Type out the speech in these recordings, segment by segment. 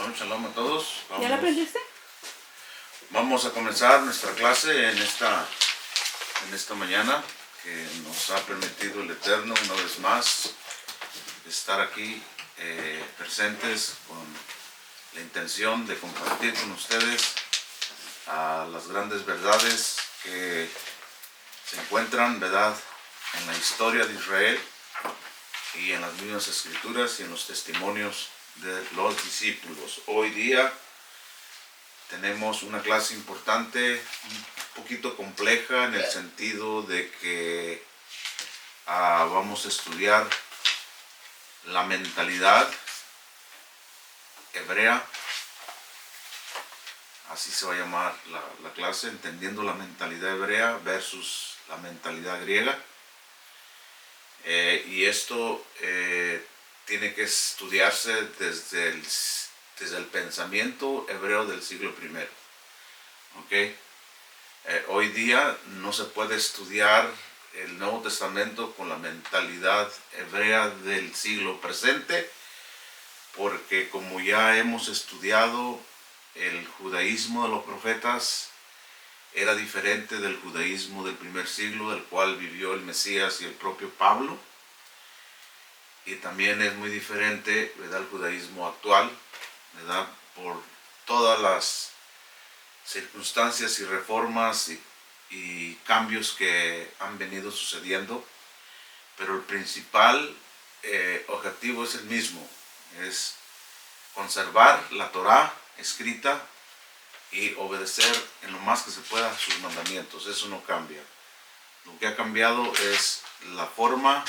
Shalom, shalom a todos. ¿Ya la aprendiste? Vamos a comenzar nuestra clase en esta mañana que nos ha permitido el Eterno una vez más estar aquí presentes con la intención de compartir con ustedes las grandes verdades que se encuentran, ¿verdad?, en la historia de Israel y en las mismas escrituras y en los testimonios de los discípulos. Hoy día tenemos una clase importante, un poquito compleja en el sentido de que vamos a estudiar la mentalidad hebrea, así se va a llamar la clase, entendiendo la mentalidad hebrea versus la mentalidad griega. Y esto tiene que estudiarse desde el pensamiento hebreo del siglo I. ¿Okay? Hoy día no se puede estudiar el Nuevo Testamento con la mentalidad hebrea del siglo presente, porque como ya hemos estudiado, el judaísmo de los profetas era diferente del judaísmo del primer siglo, del cual vivió el Mesías y el propio Pablo. Y también es muy diferente, ¿verdad?, el judaísmo actual, ¿verdad?, por todas las circunstancias y reformas y cambios que han venido sucediendo. Pero el principal objetivo es el mismo, es conservar la Torá escrita y obedecer en lo más que se pueda sus mandamientos. Eso no cambia. Lo que ha cambiado es la forma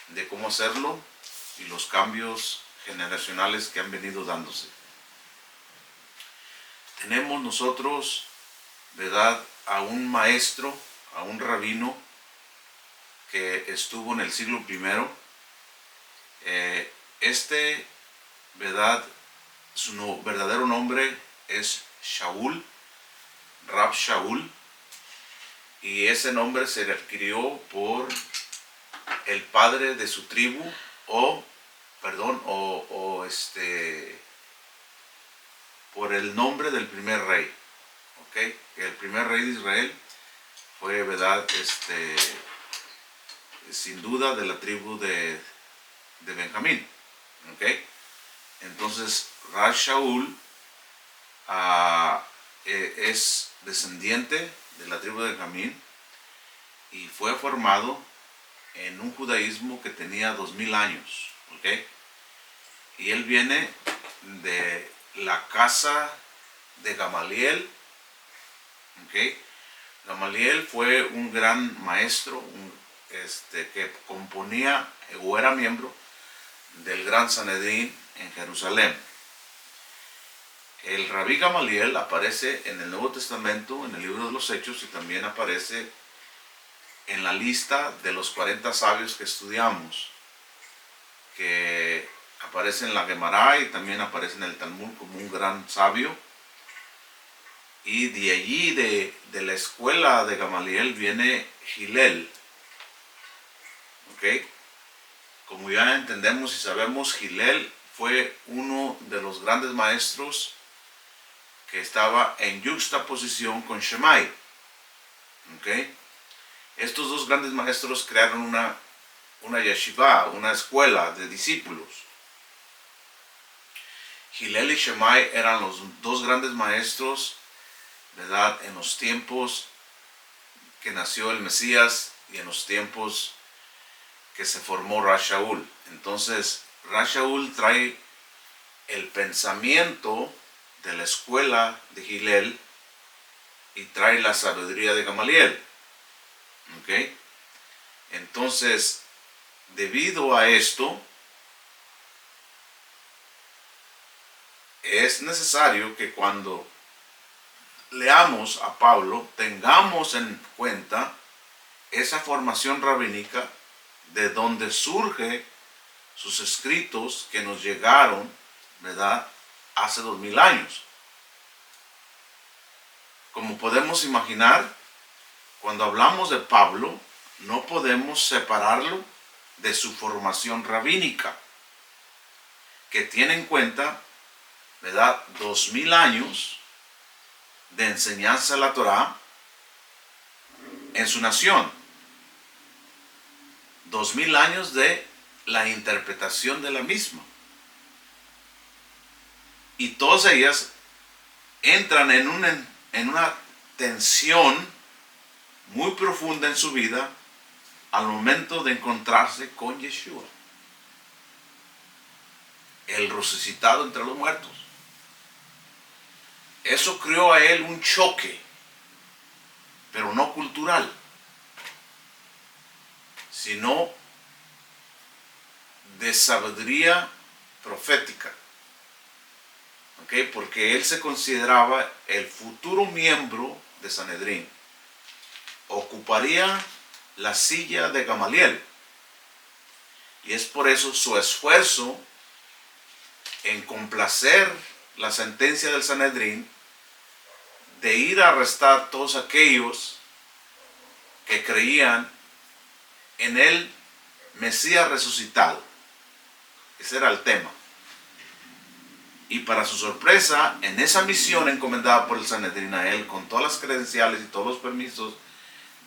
de cómo hacerlo y los cambios generacionales que han venido dándose. Tenemos nosotros, ¿verdad?, a un maestro, a un rabino que estuvo en el siglo I. ¿Verdad?, su verdadero nombre es Shaul, Rab Shaul, y ese nombre se le adquirió por el padre de su tribu, por el nombre del primer rey. ¿Okay? El primer rey de Israel fue, ¿verdad?, sin duda de la tribu de Benjamín. ¿Okay? Entonces, Rab Shaul es descendiente de la tribu de Benjamín y fue formado en un judaísmo que tenía 2000 años. ¿Okay? Y él viene de la casa de Gamaliel. ¿Okay? Gamaliel fue un gran maestro que componía o era miembro del Gran Sanedrín en Jerusalén. El Rabí Gamaliel aparece en el Nuevo Testamento, en el libro de los Hechos, y también aparece en la lista de los 40 sabios que estudiamos, que aparece en la Gemara y también aparece en el Talmud como un gran sabio. Y de allí, de la escuela de Gamaliel, viene Hillel. ¿Okay? Como ya entendemos y sabemos, Hillel fue uno de los grandes maestros que estaba en yuxtaposición con Shammai. ¿Okay? Estos dos grandes maestros crearon una yeshiva, una escuela de discípulos. Hillel y Shammai eran los dos grandes maestros, ¿verdad?, en los tiempos que nació el Mesías y en los tiempos que se formó Rab Shaul. Entonces, Rab Shaul trae el pensamiento de la escuela de Hillel y trae la sabiduría de Gamaliel. ¿Okay? Entonces, debido a esto, es necesario que cuando leamos a Pablo tengamos en cuenta esa formación rabínica de donde surge sus escritos que nos llegaron, ¿verdad?, hace 2000 años. Como podemos imaginar, cuando hablamos de Pablo, no podemos separarlo de su formación rabínica, que tiene en cuenta ¿verdad? 2000 años de enseñanza de la Torá en su nación. 2000 años de la interpretación de la misma. Y todas ellas entran en una tensión muy profunda en su vida al momento de encontrarse con Yeshua, el resucitado entre los muertos. Eso creó a él un choque, pero no cultural, sino de sabiduría profética. ¿Okay? Porque él se consideraba el futuro miembro de Sanedrín. Ocuparía la silla de Gamaliel. Y es por eso su esfuerzo en complacer la sentencia del Sanedrín de ir a arrestar a todos aquellos que creían en el Mesías resucitado. Ese era el tema. Y para su sorpresa, en esa misión encomendada por el Sanedrín a él, con todas las credenciales y todos los permisos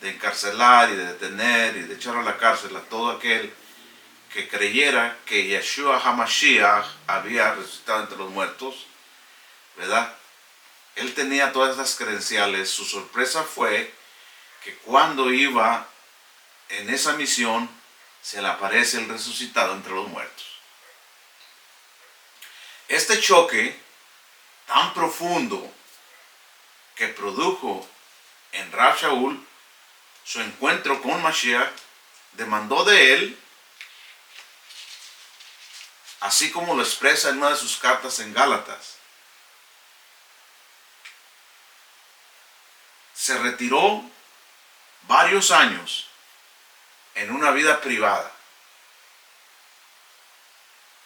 de encarcelar y de detener y de echar a la cárcel a todo aquel que creyera que Yeshua HaMashiach había resucitado entre los muertos, ¿verdad? Él tenía todas esas credenciales. Su sorpresa fue que cuando iba en esa misión, se le aparece el resucitado entre los muertos. Este choque tan profundo que produjo en Rab Shaul su encuentro con Mashiach demandó de él, así como lo expresa en una de sus cartas en Gálatas, se retiró varios años en una vida privada.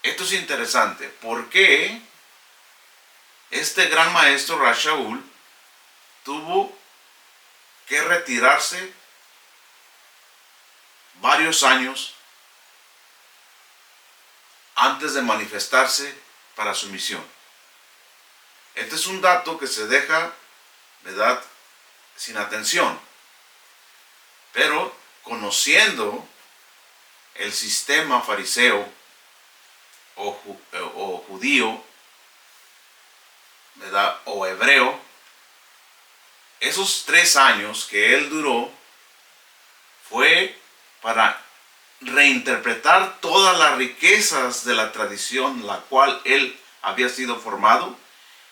Esto es interesante. ¿Por qué este gran maestro Rab Shaul tuvo que retirarse varios años antes de manifestarse para su misión? Este es un dato que se deja, ¿verdad?, sin atención. Pero conociendo el sistema fariseo o judío, ¿verdad?, o hebreo, esos 3 años que él duró fue para reinterpretar todas las riquezas de la tradición la cual él había sido formado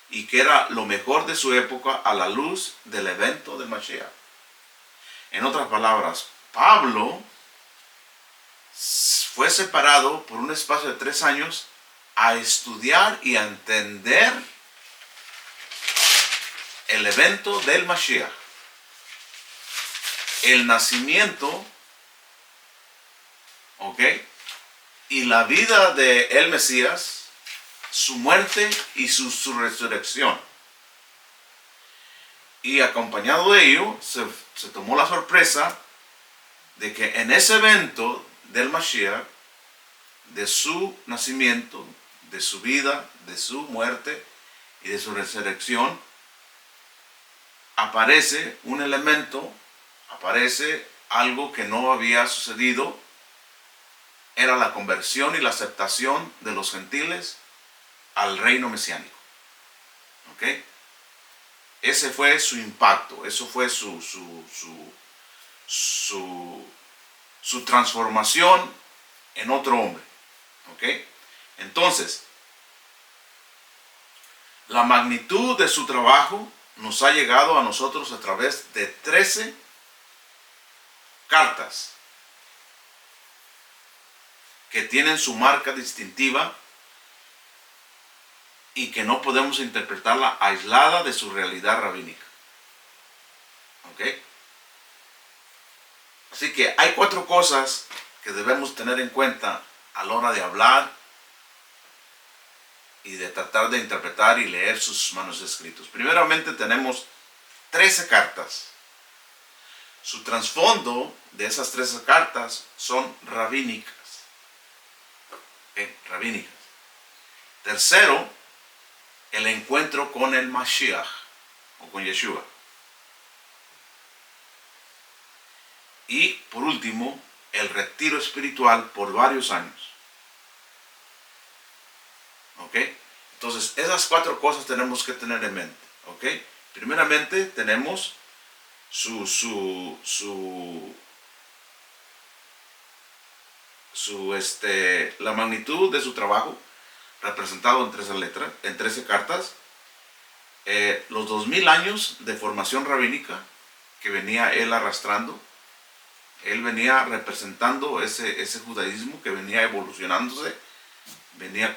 y que era lo mejor de su época a la luz del evento del Mashiach. En otras palabras, Pablo fue separado por un espacio de 3 años a estudiar y a entender el evento del Mashiach, el nacimiento, ¿ok?, y la vida de el Mesías, su muerte y su resurrección. Y acompañado de ello, se tomó la sorpresa de que en ese evento del Mashiach, de su nacimiento, de su vida, de su muerte y de su resurrección, aparece un elemento, aparece algo que no había sucedido. Era la conversión y la aceptación de los gentiles al reino mesiánico. ¿Ok? Ese fue su impacto, eso fue su transformación en otro hombre. ¿Ok? Entonces, la magnitud de su trabajo nos ha llegado a nosotros a través de 13 cartas que tienen su marca distintiva y que no podemos interpretarla aislada de su realidad rabínica. ¿Ok? Así que hay 4 cosas que debemos tener en cuenta a la hora de hablar y de tratar de interpretar y leer sus manuscritos. Primeramente tenemos 13 cartas. Su trasfondo de esas 13 cartas son rabínicas. Rabínicas. Tercero, el encuentro con el Mashiach o con Yeshua. Y por último, el retiro espiritual por varios años. ¿Ok? Entonces, esas 4 cosas tenemos que tener en mente. ¿Ok? Primeramente, tenemos la magnitud de su trabajo, representado en 13 letras, en 13 cartas. Los 2000 años de formación rabínica que venía él arrastrando. Él venía representando ese judaísmo que venía evolucionándose, venía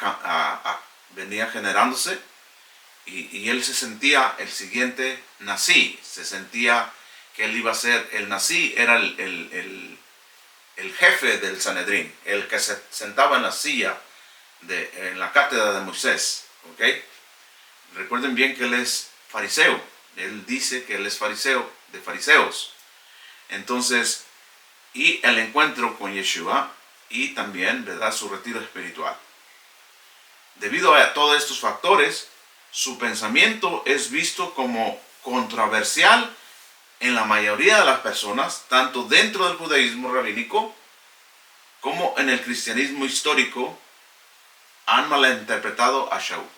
generándose, y él se sentía el siguiente Nasí, se sentía que él iba a ser, el Nasí era el jefe del Sanedrín, el que se sentaba en la silla, en la cátedra de Moisés. ¿Okay? Recuerden bien que él es fariseo, él dice que él es fariseo de fariseos. Entonces, y el encuentro con Yeshua y también, ¿verdad?, su retiro espiritual. Debido a todos estos factores, su pensamiento es visto como controversial en la mayoría de las personas, tanto dentro del judaísmo rabínico como en el cristianismo histórico. Han malinterpretado a Shaul.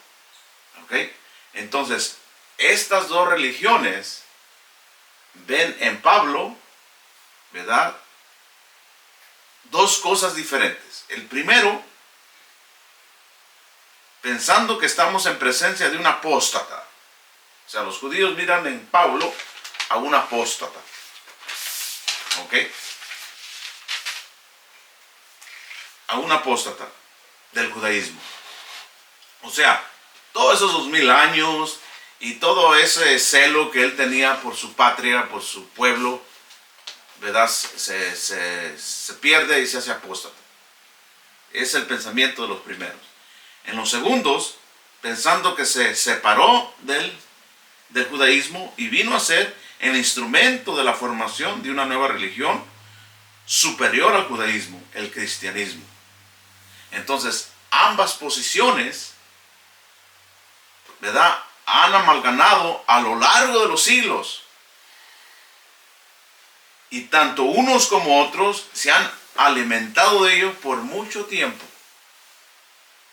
¿Okay? Entonces, estas 2 religiones ven en Pablo, ¿verdad?, 2 cosas diferentes. El primero, pensando que estamos en presencia de un apóstata. O sea, los judíos miran en Pablo a un apóstata. ¿Ok? A un apóstata del judaísmo. O sea, todos esos 2000 años y todo ese celo que él tenía por su patria, por su pueblo, ¿verdad?, se pierde y se hace apóstata. Es el pensamiento de los primeros. En los segundos, pensando que se separó del judaísmo y vino a ser el instrumento de la formación de una nueva religión superior al judaísmo, el cristianismo. Entonces, ambas posiciones, ¿verdad?, han amalgamado a lo largo de los siglos. Y tanto unos como otros se han alimentado de ello por mucho tiempo.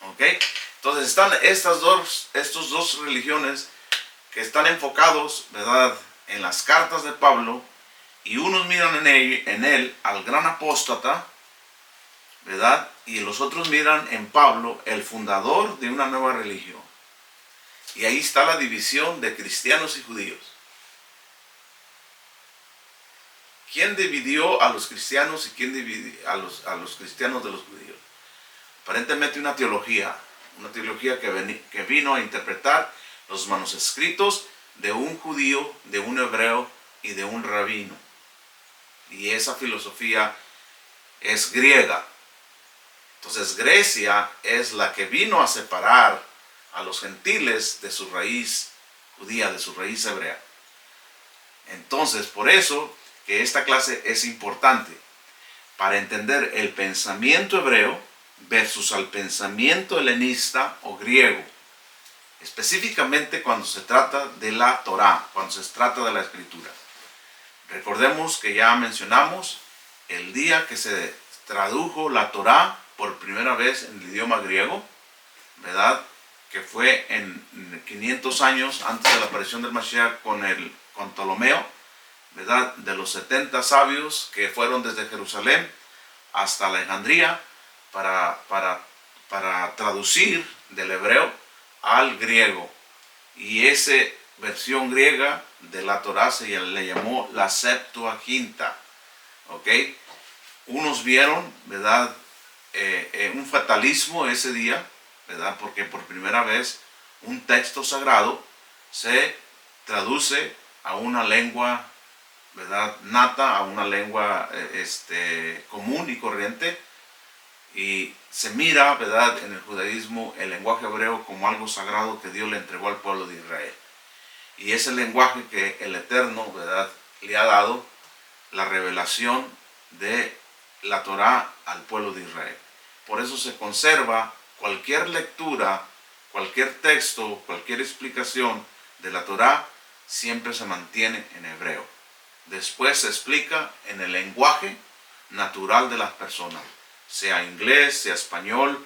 ¿Ok? Entonces están estos dos religiones que están enfocados, ¿verdad?, en las cartas de Pablo, y unos miran en él al gran apóstata, ¿verdad?, y los otros miran en Pablo el fundador de una nueva religión. Y ahí está la división de cristianos y judíos. ¿Quién dividió a los cristianos y quién dividió a los cristianos de los judíos? Aparentemente una teología que vino a interpretar los manuscritos de un judío, de un hebreo y de un rabino. Y esa filosofía es griega. Entonces Grecia es la que vino a separar a los gentiles de su raíz judía, de su raíz hebrea. Entonces, por eso que esta clase es importante para entender el pensamiento hebreo versus al pensamiento helenista o griego, específicamente cuando se trata de la Torá, cuando se trata de la escritura. Recordemos que ya mencionamos el día que se tradujo la Torá por primera vez en el idioma griego, ¿verdad?, que fue en 500 años antes de la aparición del Mashiach con Ptolomeo, ¿verdad?, de los 70 sabios que fueron desde Jerusalén hasta Alejandría para traducir del hebreo al griego. Y esa versión griega de la Torá se le llamó la Septuaginta. ¿Ok? Unos vieron, ¿verdad?, un fatalismo ese día, ¿verdad?, porque por primera vez un texto sagrado se traduce a una lengua, ¿verdad?, nata, a una lengua común y corriente, y se mira, ¿verdad?, en el judaísmo el lenguaje hebreo como algo sagrado que Dios le entregó al pueblo de Israel. Y es el lenguaje que el Eterno, ¿verdad?, le ha dado la revelación de la Torá al pueblo de Israel. Por eso se conserva cualquier lectura cualquier texto, cualquier explicación de la Torá siempre se mantiene en hebreo. Después se explica en el lenguaje natural de las personas, sea inglés, sea español,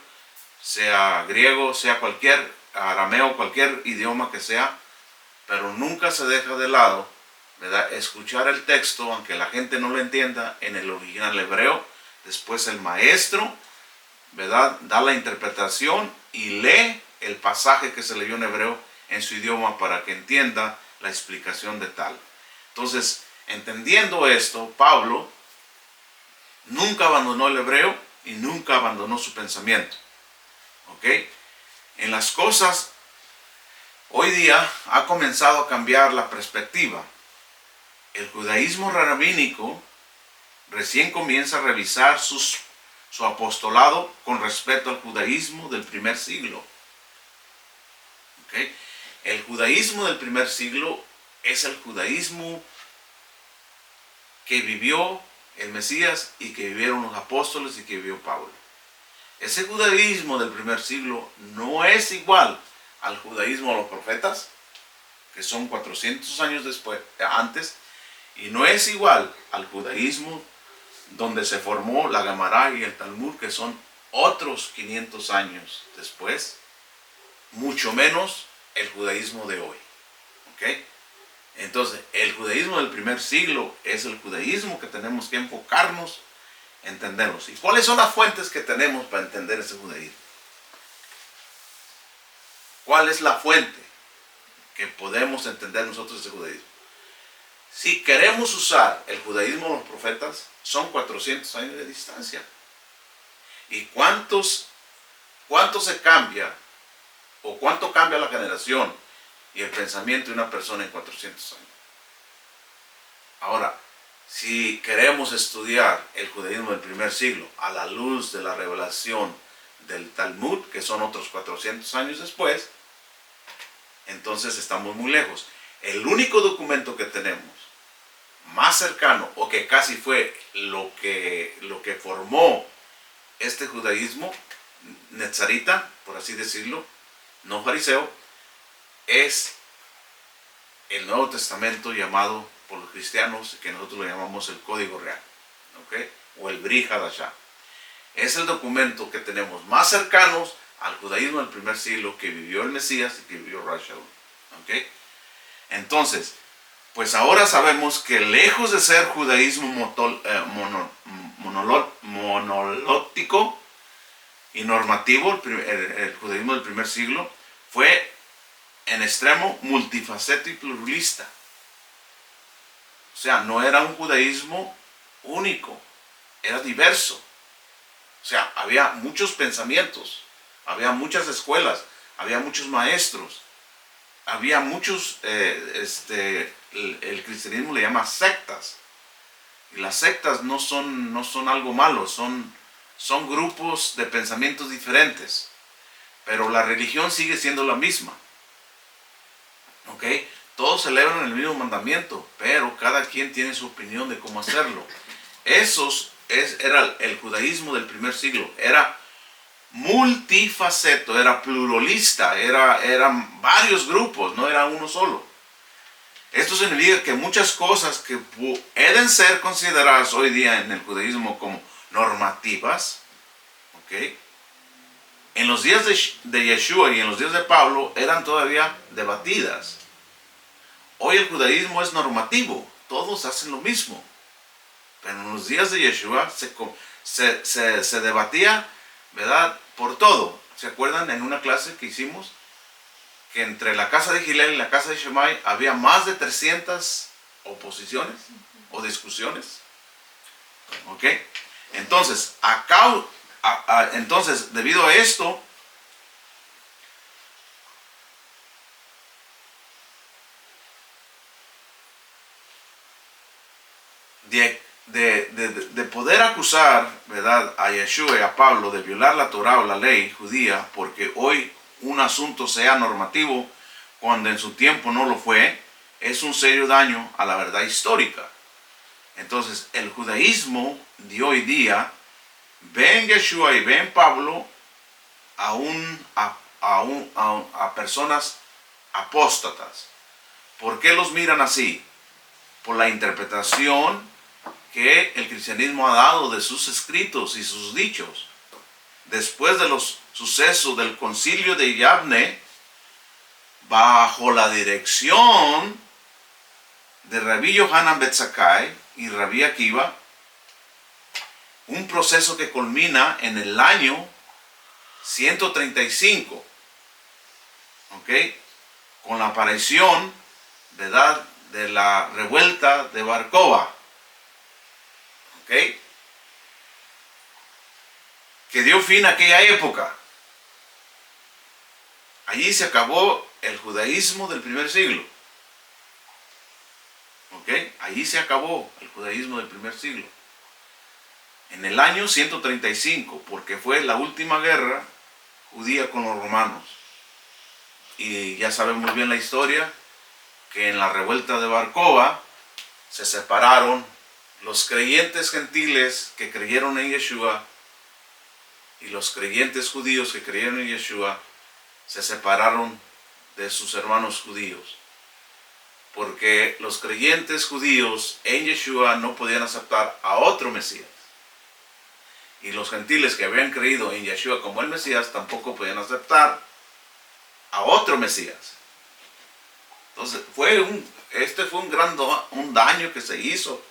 sea griego, sea cualquier arameo, cualquier idioma que sea, pero nunca se deja de lado, ¿verdad?, escuchar el texto, aunque la gente no lo entienda, en el original hebreo. Después el maestro, ¿verdad?, da la interpretación y lee el pasaje que se leyó en hebreo en su idioma para que entienda la explicación de tal. Entonces, entendiendo esto, Pablo nunca abandonó el hebreo y nunca abandonó su pensamiento. ¿Ok? En las cosas, hoy día ha comenzado a cambiar la perspectiva. El judaísmo rabínico recién comienza a revisar su apostolado con respecto al judaísmo del primer siglo. ¿Ok? El judaísmo del primer siglo es el judaísmo que vivió el Mesías y que vivieron los apóstoles y que vivió Pablo. Ese judaísmo del primer siglo no es igual al judaísmo de los profetas, que son 400 años antes, y no es igual al judaísmo donde se formó la Gemara y el Talmud, que son otros 500 años después, mucho menos el judaísmo de hoy. ¿Ok? Entonces, el judaísmo del primer siglo es el judaísmo que tenemos que enfocarnos, entenderlos. ¿Y cuáles son las fuentes que tenemos para entender ese judaísmo? ¿Cuál es la fuente que podemos entender nosotros ese judaísmo? Si queremos usar el judaísmo de los profetas, son 400 años de distancia. ¿Y cuánto se cambia o cuánto cambia la generación y el pensamiento de una persona en 400 años? Ahora, si queremos estudiar el judaísmo del primer siglo a la luz de la revelación del Talmud, que son otros 400 años después, entonces estamos muy lejos. El único documento que tenemos más cercano, o que casi fue lo que formó este judaísmo netzarita, por así decirlo, no fariseo, es el Nuevo Testamento llamado por los cristianos, que nosotros lo llamamos el Código Real, ¿okay?, o el Brit Hadashah. Es el documento que tenemos más cercanos al judaísmo del primer siglo que vivió el Mesías y que vivió Rashad. ¿Okay? Entonces, pues ahora sabemos que lejos de ser judaísmo monológico y normativo, el judaísmo del primer siglo fue en extremo multifacético y pluralista. O sea, no era un judaísmo único, era diverso. O sea, había muchos pensamientos, había muchas escuelas, había muchos maestros, había muchos, el cristianismo le llama sectas. Y las sectas no son algo malo, son grupos de pensamientos diferentes. Pero la religión sigue siendo la misma. ¿Ok? Todos celebran el mismo mandamiento, pero cada quien tiene su opinión de cómo hacerlo. Era el judaísmo del primer siglo. Era multifaceto, era pluralista, eran varios grupos, no era uno solo. Esto significa que muchas cosas que pueden ser consideradas hoy día en el judaísmo como normativas, ¿ok?, en los días de Yeshua y en los días de Pablo eran todavía debatidas. Hoy el judaísmo es normativo, todos hacen lo mismo. Pero en los días de Yeshua se debatía, ¿verdad?, por todo. ¿Se acuerdan en una clase que hicimos? Que entre la casa de Gilel y la casa de Shammai había más de 300 oposiciones o discusiones. ¿Ok? Entonces, entonces, debido a esto, de poder acusar, ¿verdad?, a Yeshua y a Pablo de violar la Torah o la ley judía, porque hoy un asunto sea normativo cuando en su tiempo no lo fue, es un serio daño a la verdad histórica. Entonces, el judaísmo de hoy día ve en Yeshua y ve en Pablo a a personas apóstatas. ¿Por qué los miran así? Por la interpretación que el cristianismo ha dado de sus escritos y sus dichos. Después de los sucesos del concilio de Yavne, bajo la dirección de Rabbi Yohanan ben Zakkai y Rabbi Akiva, un proceso que culmina en el año 135, ¿ok? Con la aparición, ¿verdad?, de la revuelta de Bar Kokhba, ¿ok?, que dio fin a aquella época. Allí se acabó el judaísmo del primer siglo, ¿ok? Allí se acabó el judaísmo del primer siglo. En el año 135, porque fue la última guerra judía con los romanos. Y ya sabemos bien la historia, que en la revuelta de Bar Kokhba se separaron los creyentes gentiles que creyeron en Yeshua y los creyentes judíos que creyeron en Yeshua se separaron de sus hermanos judíos. Porque los creyentes judíos en Yeshua no podían aceptar a otro Mesías. Y los gentiles que habían creído en Yeshua como el Mesías tampoco podían aceptar a otro Mesías. Entonces este fue un daño que se hizo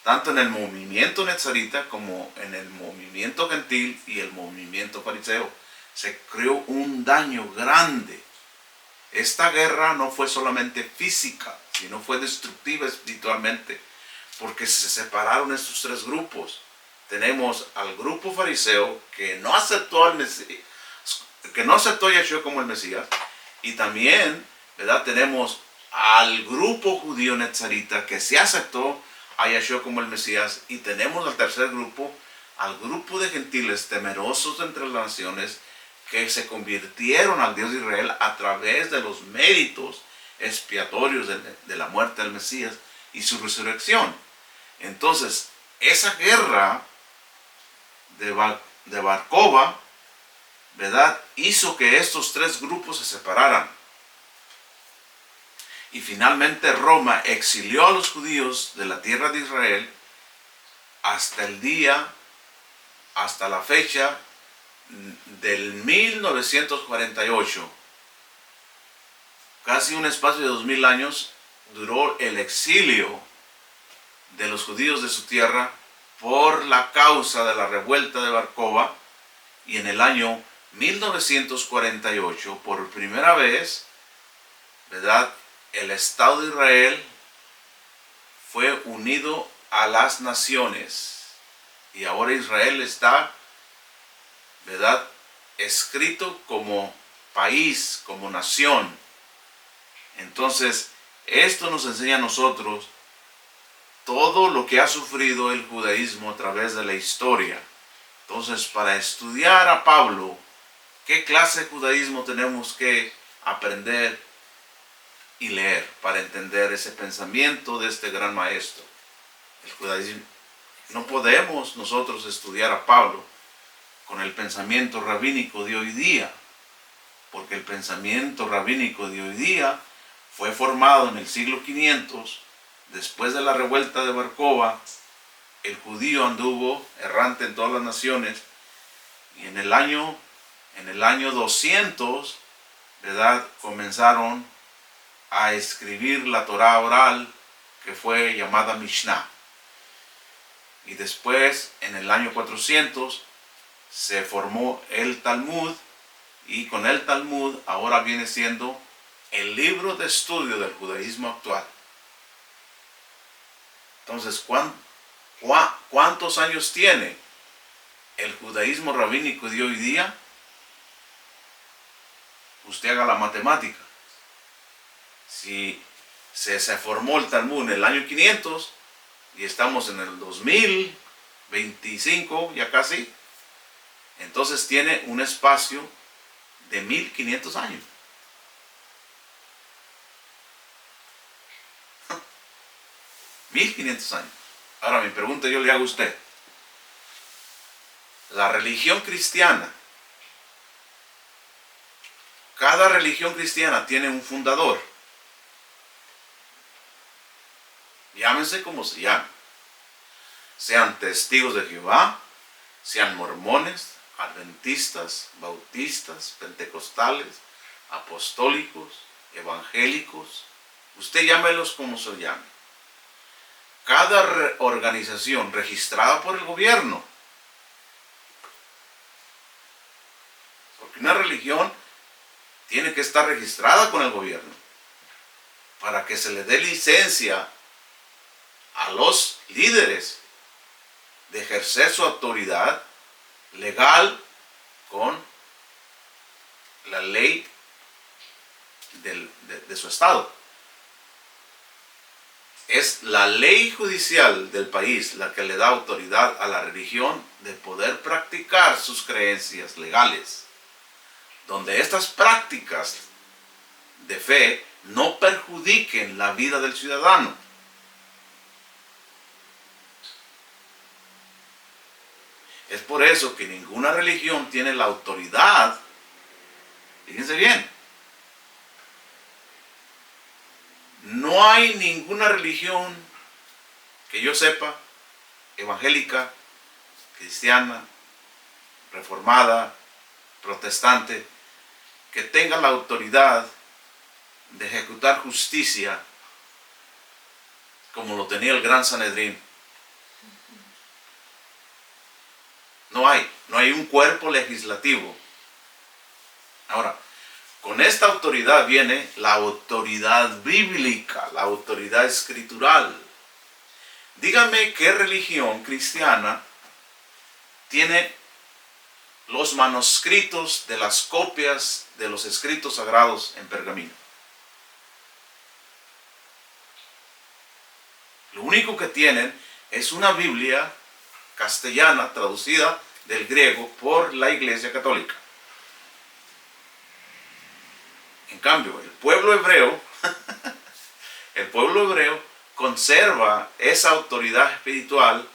tanto en el movimiento nezarita como en el movimiento gentil y el movimiento fariseo. Se creó un daño grande. Esta guerra no fue solamente física, sino fue destructiva espiritualmente, porque se separaron estos tres grupos. Tenemos al grupo fariseo que no aceptó al Mesías, que no aceptó a Yeshua como el Mesías, y también, ¿verdad?, tenemos al grupo judío nezarita que se aceptó a Yeshua como el Mesías, y tenemos al tercer grupo, al grupo de gentiles temerosos entre las naciones que se convirtieron al Dios de Israel a través de los méritos expiatorios de la muerte del Mesías y su resurrección. Entonces, esa guerra de Bar Kokhba, ¿verdad?, hizo que estos tres grupos se separaran. Y finalmente Roma exilió a los judíos de la tierra de Israel hasta la fecha del 1948. Casi un espacio de 2000 años duró el exilio de los judíos de su tierra por la causa de la revuelta de Bar Kokhba. Y en el año 1948, por primera vez, ¿verdad?, el Estado de Israel fue unido a las naciones. Y ahora Israel está, ¿verdad?, escrito como país, como nación. Entonces, esto nos enseña a nosotros todo lo que ha sufrido el judaísmo a través de la historia. Entonces, para estudiar a Pablo, ¿qué clase de judaísmo tenemos que aprender y leer para entender ese pensamiento de este gran maestro? El judaísmo. No podemos nosotros estudiar a Pablo con el pensamiento rabínico de hoy día, porque el pensamiento rabínico de hoy día fue formado en el siglo 500, después de la revuelta de Bar Kokhba. El judío anduvo errante en todas las naciones, y en el año 200, ¿verdad?, comenzaron a escribir la Torá oral, que fue llamada Mishnah. Y después, en el año 400, se formó el Talmud, y con el Talmud ahora viene siendo el libro de estudio del judaísmo actual. Entonces, ¿cuántos años tiene el judaísmo rabínico de hoy día? Usted haga la matemática. Si se formó el Talmud en el año 500 y estamos en el 2025, ya casi, entonces tiene un espacio de 1500 años. $1500 años. Ahora mi pregunta yo le hago a usted. La religión cristiana Cada religión cristiana tiene un fundador. Llámense como se llamen. Sean testigos de Jehová, sean mormones, adventistas, bautistas, pentecostales, apostólicos, evangélicos. Usted llámelos como se llame. Cada organización registrada por el gobierno. Porque una religión tiene que estar registrada con el gobierno para que se le dé licencia a los líderes de ejercer su autoridad legal con la ley de su estado. Es la ley judicial del país la que le da autoridad a la religión de poder practicar sus creencias legales, donde estas prácticas de fe no perjudiquen la vida del ciudadano. Es por eso que ninguna religión tiene la autoridad, fíjense bien, no hay ninguna religión que yo sepa, evangélica, cristiana, reformada, protestante, que tenga la autoridad de ejecutar justicia como lo tenía el Gran Sanedrín. No hay un cuerpo legislativo. Ahora, con esta autoridad viene la autoridad bíblica, la autoridad escritural. Dígame qué religión cristiana tiene los manuscritos de las copias de los escritos sagrados en pergamino. Lo único que tienen es una Biblia castellana traducida del griego por la Iglesia Católica. En cambio, el pueblo hebreo conserva esa autoridad espiritual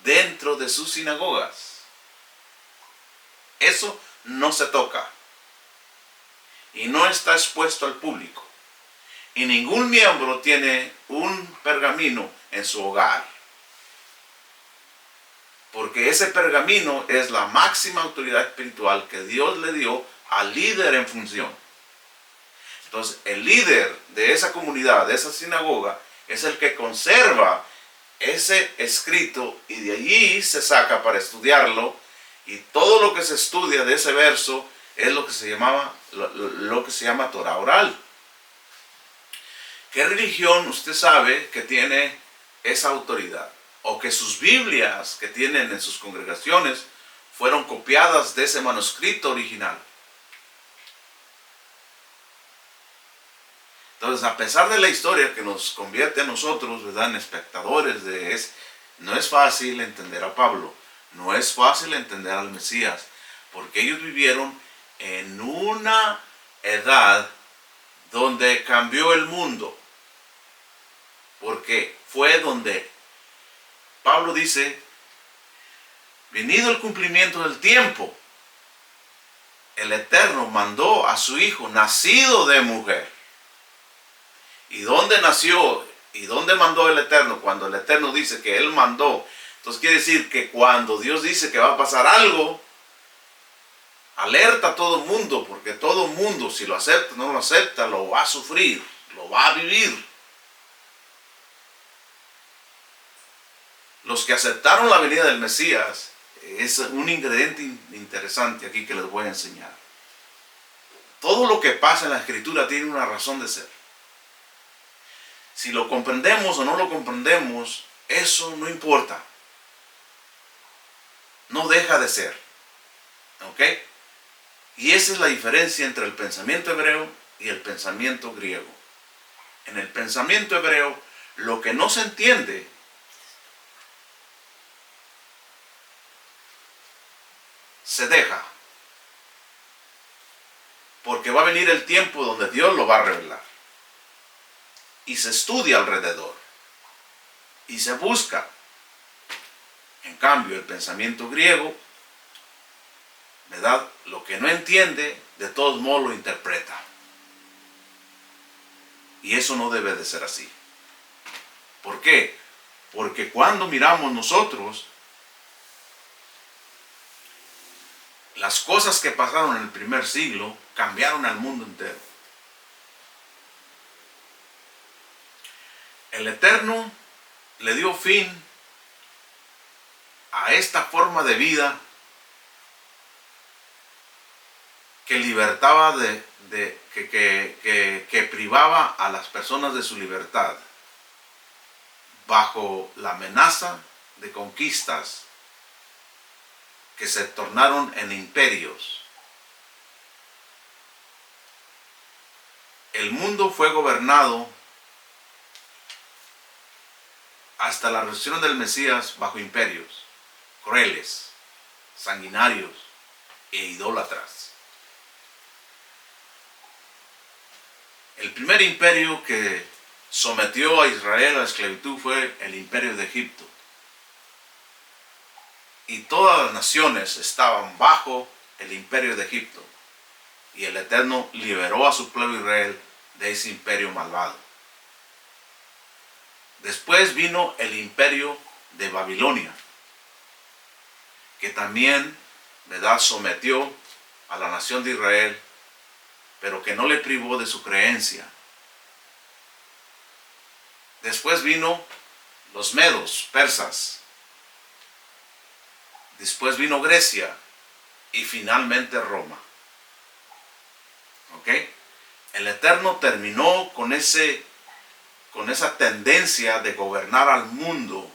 dentro de sus sinagogas. Eso no se toca y no está expuesto al público. Y ningún miembro tiene un pergamino en su hogar, porque ese pergamino es la máxima autoridad espiritual que Dios le dio al líder en función. Entonces, el líder de esa comunidad, de esa sinagoga, es el que conserva ese escrito y de allí se saca para estudiarlo, y todo lo que se estudia de ese verso es lo que se llama Torah oral. ¿Qué religión usted sabe que tiene esa autoridad? O que sus Biblias que tienen en sus congregaciones fueron copiadas de ese manuscrito original. Entonces, a pesar de la historia que nos convierte a nosotros, ¿verdad?, en espectadores no es fácil entender a Pablo, no es fácil entender al Mesías, porque ellos vivieron en una edad donde cambió el mundo, porque fue donde Pablo dice, venido el cumplimiento del tiempo, el Eterno mandó a su Hijo, nacido de mujer. ¿Y dónde nació? ¿Y dónde mandó el Eterno? Cuando el Eterno dice que Él mandó, entonces quiere decir que cuando Dios dice que va a pasar algo, alerta a todo el mundo, porque todo el mundo, si lo acepta o no lo acepta, lo va a sufrir, lo va a vivir. Los que aceptaron la venida del Mesías, es un ingrediente interesante aquí que les voy a enseñar. Todo lo que pasa en la Escritura tiene una razón de ser. Si lo comprendemos o no lo comprendemos, eso no importa. No deja de ser. ¿Ok? Y esa es la diferencia entre el pensamiento hebreo y el pensamiento griego. En el pensamiento hebreo, lo que no se entiende se deja, porque va a venir el tiempo donde Dios lo va a revelar, y se estudia alrededor, y se busca. En cambio, el pensamiento griego, ¿verdad?, lo que no entiende, de todos modos lo interpreta. Y eso no debe de ser así. ¿Por qué? Porque cuando miramos nosotros las cosas que pasaron en el primer siglo, cambiaron al mundo entero. El Eterno le dio fin a esta forma de vida que libertaba que privaba a las personas de su libertad bajo la amenaza de conquistas que se tornaron en imperios. El mundo fue gobernado hasta la resurrección del Mesías bajo imperios crueles, sanguinarios e idólatras. El primer imperio que sometió a Israel a la esclavitud fue el imperio de Egipto. Y todas las naciones estaban bajo el imperio de Egipto. Y el Eterno liberó a su pueblo Israel de ese imperio malvado. Después vino el imperio de Babilonia, que también, ¿verdad?, sometió a la nación de Israel, pero que no le privó de su creencia. Después vino los medos, persas. Después vino Grecia y finalmente Roma. ¿Ok? El Eterno terminó con esa tendencia de gobernar al mundo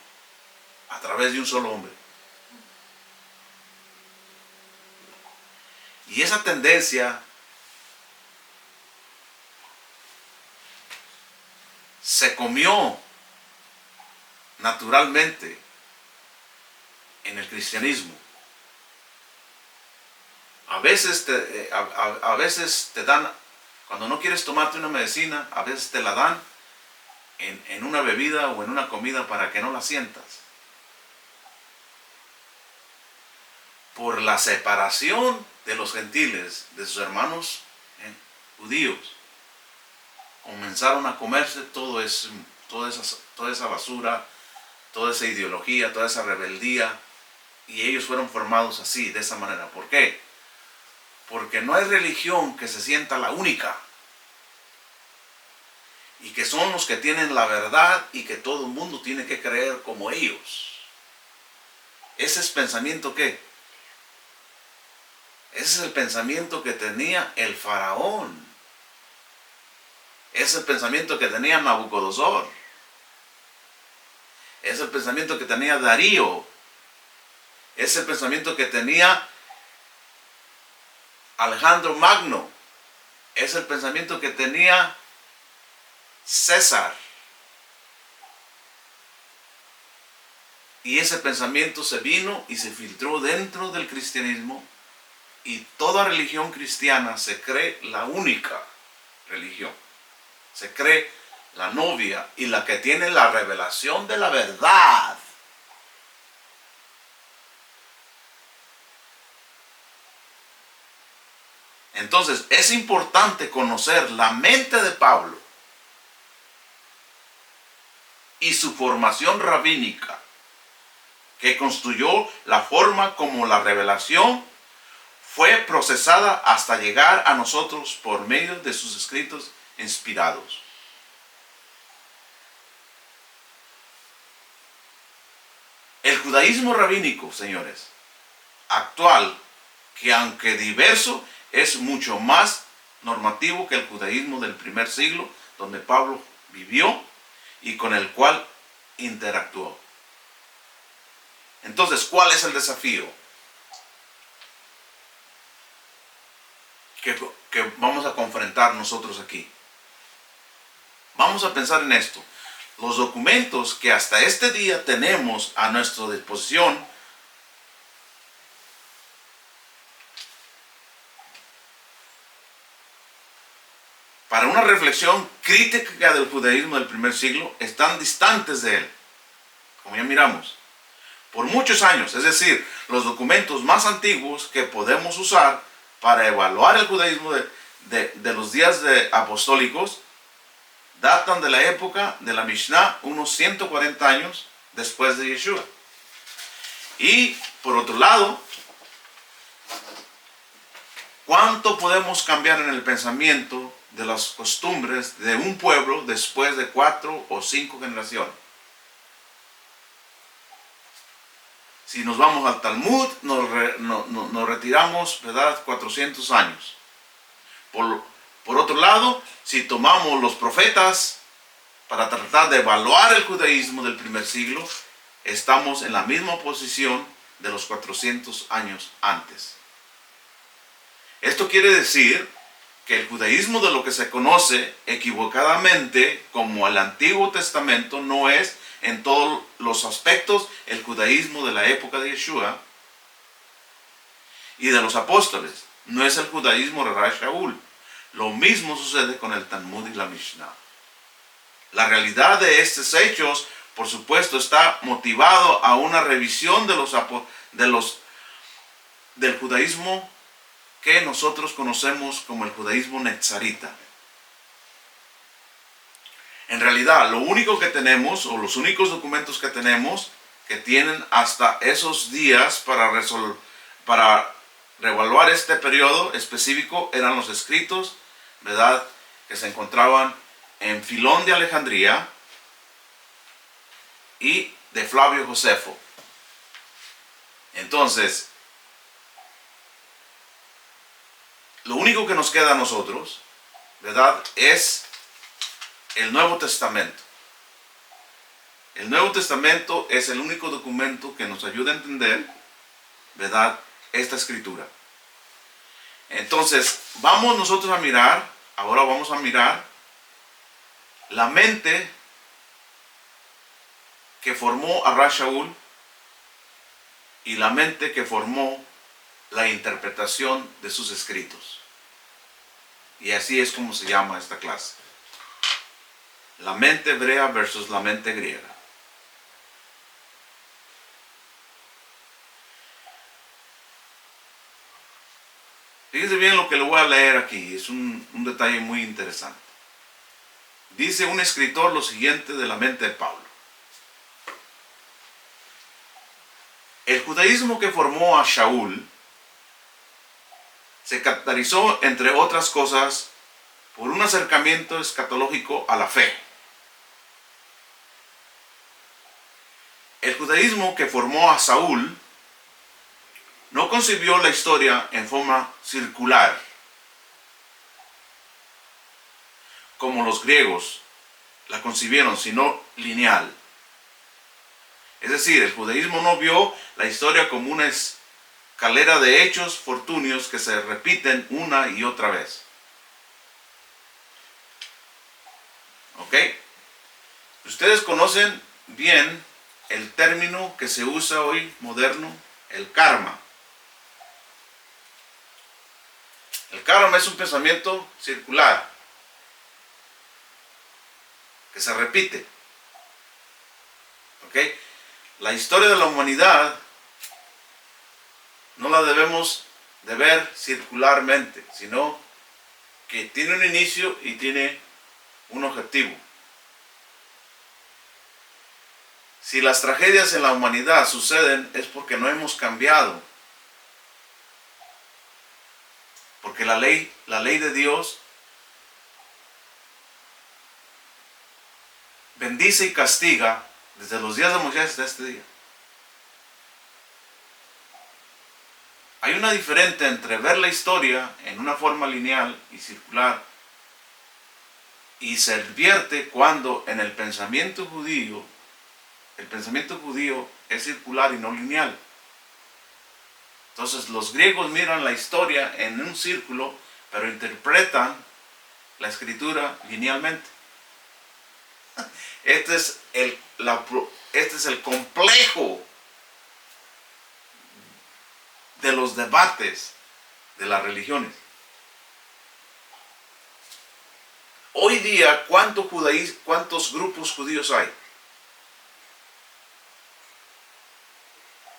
a través de un solo hombre. Y esa tendencia se comió naturalmente en el cristianismo. A veces te dan, cuando no quieres tomarte una medicina, a veces te la dan en una bebida o en una comida para que no la sientas. Por la separación de los gentiles de sus hermanos judíos, comenzaron a comerse toda esa basura, toda esa ideología, toda esa rebeldía, y ellos fueron formados así, de esa manera. ¿Por qué? Porque no hay religión que se sienta la única, y que son los que tienen la verdad y que todo el mundo tiene que creer como ellos. Ese es pensamiento que ese es el pensamiento que tenía el faraón. Ese es el pensamiento que tenía Nabucodonosor. Ese es el pensamiento que tenía Darío. Ese es el pensamiento que tenía Alejandro Magno. Ese es el pensamiento que tenía César. Y ese pensamiento se vino y se filtró dentro del cristianismo. Y toda religión cristiana se cree la única religión. Se cree la novia y la que tiene la revelación de la verdad. Entonces es importante conocer la mente de Pablo y su formación rabínica, que construyó la forma como la revelación fue procesada hasta llegar a nosotros por medio de sus escritos inspirados. El judaísmo rabínico, señores, actual, que aunque diverso, es mucho más normativo que el judaísmo del primer siglo, donde Pablo vivió y con el cual interactuó. Entonces, ¿cuál es el desafío que vamos a confrontar nosotros aquí? Vamos a pensar en esto. Los documentos que hasta este día tenemos a nuestra disposición para una reflexión crítica del judaísmo del primer siglo están distantes de él, como ya miramos, por muchos años. Es decir, los documentos más antiguos que podemos usar para evaluar el judaísmo de los días apostólicos datan de la época de la Mishnah, unos 140 años después de Yeshua. Y por otro lado, ¿cuánto podemos cambiar en el pensamiento de las costumbres de un pueblo después de 4 o 5 generaciones? Si nos vamos al Talmud, nos retiramos, ¿verdad?, 400 años. Por otro lado, si tomamos los profetas para tratar de evaluar el judaísmo del primer siglo, estamos en la misma posición de los 400 años antes. Esto quiere decir que el judaísmo de lo que se conoce equivocadamente como el Antiguo Testamento no es en todos los aspectos el judaísmo de la época de Yeshua y de los apóstoles. No es el judaísmo de Rav Shaul. Lo mismo sucede con el Talmud y la Mishnah. La realidad de estos hechos, por supuesto, está motivado a una revisión del judaísmo que nosotros conocemos como el judaísmo netzarita. En realidad, lo único que tenemos, o los únicos documentos que tenemos, que tienen hasta esos días para reevaluar este periodo específico, eran los escritos, ¿verdad?, que se encontraban en Filón de Alejandría y de Flavio Josefo. Entonces, lo único que nos queda a nosotros, ¿verdad?, es el Nuevo Testamento. El Nuevo Testamento es el único documento que nos ayuda a entender, ¿verdad?, esta escritura. Entonces, ahora vamos a mirar la mente que formó a Rav Shaul y la mente que formó la interpretación de sus escritos. Y así es como se llama esta clase. La mente hebrea versus la mente griega. Fíjense bien lo que le voy a leer aquí, es un detalle muy interesante. Dice un escritor lo siguiente de la mente de Pablo. El judaísmo que formó a Shaul se caracterizó, entre otras cosas, por un acercamiento escatológico a la fe. El judaísmo que formó a Saúl no concibió la historia en forma circular, como los griegos la concibieron, sino lineal. Es decir, el judaísmo no vio la historia como una escalera de hechos fortuitos que se repiten una y otra vez. ¿Ok? Ustedes conocen bien el término que se usa hoy, moderno, el karma. El karma es un pensamiento circular que se repite. ¿Ok? La historia de la humanidad no la debemos de ver circularmente, sino que tiene un inicio y tiene un objetivo. Si las tragedias en la humanidad suceden es porque no hemos cambiado. Porque la ley de Dios bendice y castiga desde los días de Moisés hasta este día. Hay una diferencia entre ver la historia en una forma lineal y circular y se advierte cuando en el pensamiento judío es circular y no lineal. Entonces los griegos miran la historia en un círculo, pero interpretan la escritura linealmente. Este es el complejo de los debates de las religiones. Hoy día, ¿cuántos grupos judíos hay?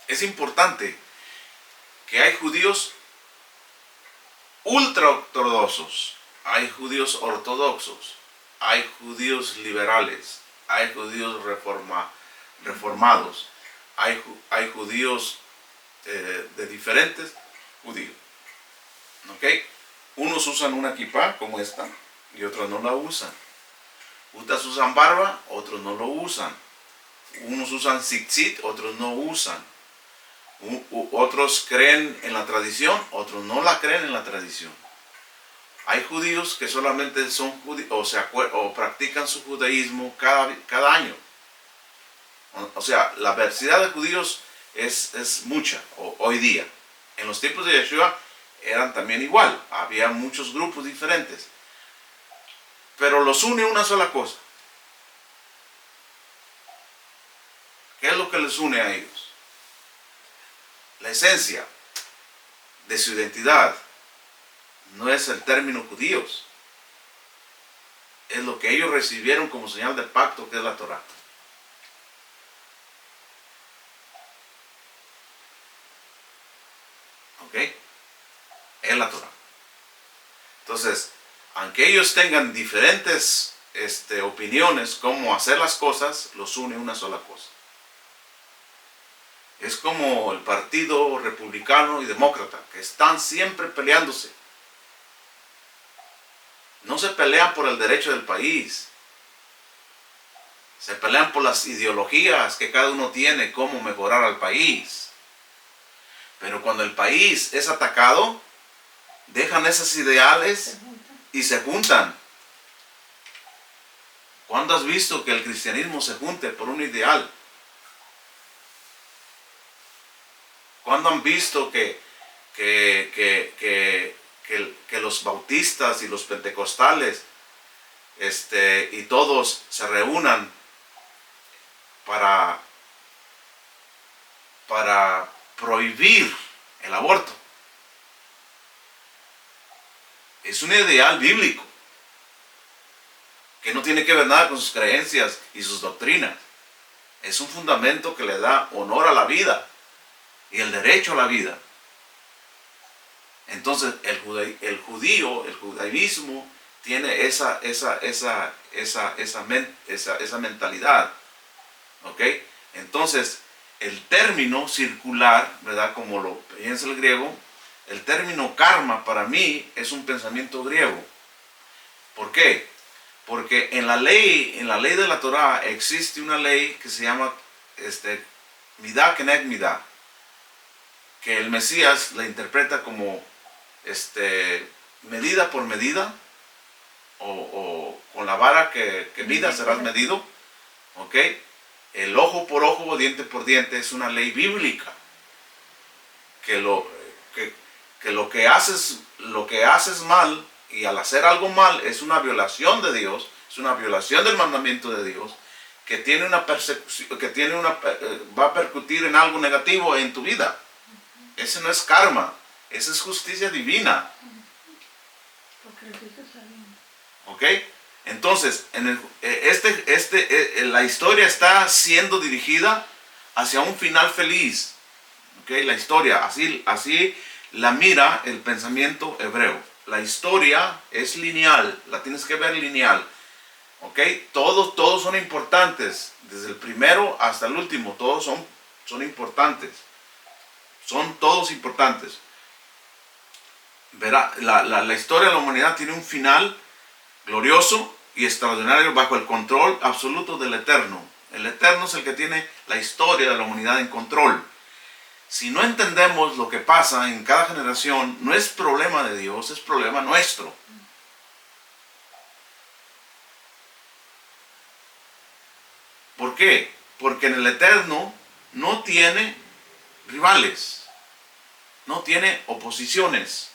Es importante que hay judíos ultraortodoxos, hay judíos ortodoxos, hay judíos liberales, hay judíos reformados, hay judíos de diferentes judíos. ¿Ok? Unos usan una kipá como esta y otros no la usan. Unos usan barba, otros no lo usan. Unos usan tzitzit, otros no usan. Otros creen en la tradición, otros no la creen en la tradición. Hay judíos que solamente son judíos o practican su judaísmo cada año. O sea, la diversidad de judíos es mucha hoy día. En los tiempos de Yeshua eran también igual. Había muchos grupos diferentes. Pero los une una sola cosa. ¿Qué es lo que les une a ellos? La esencia de su identidad no es el término judíos. Es lo que ellos recibieron como señal de pacto, que es la Torá. ¿Ok? Es la Torá. Entonces, aunque ellos tengan diferentes opiniones cómo hacer las cosas, los une una sola cosa. Es como el partido republicano y demócrata, que están siempre peleándose. No se pelean por el derecho del país. Se pelean por las ideologías que cada uno tiene, cómo mejorar al país. Pero cuando el país es atacado, dejan esos ideales y se juntan. ¿Cuándo has visto que el cristianismo se junte por un ideal? ¿Cuándo han visto que los bautistas y los pentecostales y todos se reúnan para prohibir el aborto? Es un ideal bíblico que no tiene que ver nada con sus creencias y sus doctrinas. Es un fundamento que le da honor a la vida y el derecho a la vida. Entonces el judaísmo tiene esa mentalidad. ¿Ok? Entonces el término circular, ¿verdad? Como lo piensa el griego, el término karma para mí es un pensamiento griego. ¿Por qué? Porque en la ley de la Torá existe una ley que se llama Midah Keneg Midah, que el Mesías la interpreta como medida por medida, o con la vara que mida serás medido. ¿Ok? El ojo por ojo, diente por diente es una ley bíblica, que lo que haces mal, y al hacer algo mal es una violación de Dios, es una violación del mandamiento de Dios, que tiene una persecución, va a percutir en algo negativo en tu vida. Ese no es karma, esa es justicia divina. ¿Ok? Entonces, la historia está siendo dirigida hacia un final feliz. ¿Ok? La historia, así la mira el pensamiento hebreo. La historia es lineal, la tienes que ver lineal. ¿Ok? Todos son importantes, desde el primero hasta el último, todos son importantes. Son todos importantes. Verá, la historia de la humanidad tiene un final glorioso y extraordinario bajo el control absoluto del Eterno. El Eterno es el que tiene la historia de la humanidad en control. Si no entendemos lo que pasa en cada generación, no es problema de Dios, es problema nuestro. ¿Por qué? Porque en el Eterno no tiene rivales, no tiene oposiciones.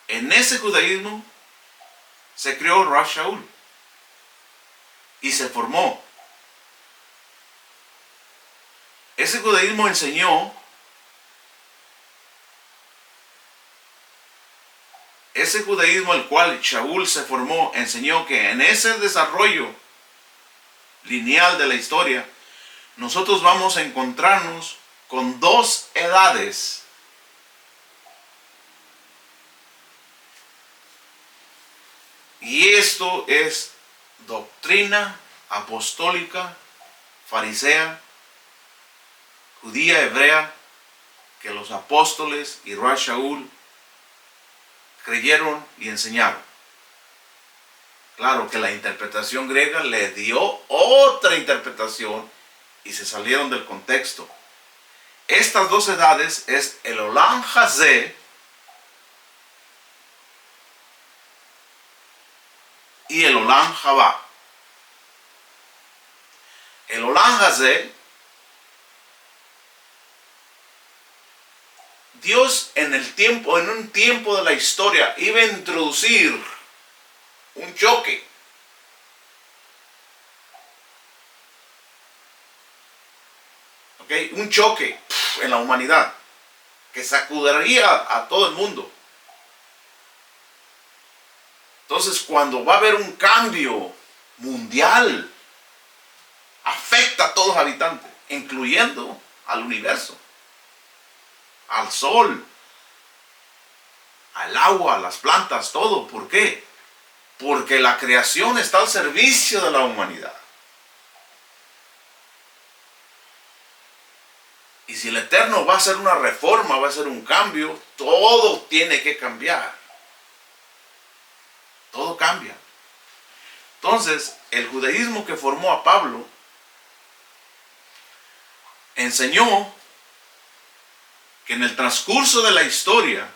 En ese judaísmo se creó Rav Shaul y se formó. Ese judaísmo enseñó, ese judaísmo al cual Shaul se formó, enseñó que en ese desarrollo lineal de la historia, nosotros vamos a encontrarnos con dos edades. Y esto es doctrina apostólica, farisea, judía, hebrea, que los apóstoles y Ras Shaul creyeron y enseñaron. Claro que la interpretación griega le dio otra interpretación y se salieron del contexto. Estas dos edades es el Olam Hazé y el Olam Haba. El Olam Hazé, Dios en un tiempo de la historia iba a introducir un choque. ¿Ok? Un choque en la humanidad que sacudiría a todo el mundo. Entonces, cuando va a haber un cambio mundial, afecta a todos los habitantes, incluyendo al universo, al sol, al agua, a las plantas, todo. ¿Por qué? Porque la creación está al servicio de la humanidad. Y si el Eterno va a hacer una reforma, va a hacer un cambio, todo tiene que cambiar. Todo cambia. Entonces, el judaísmo que formó a Pablo enseñó que en el transcurso de la historia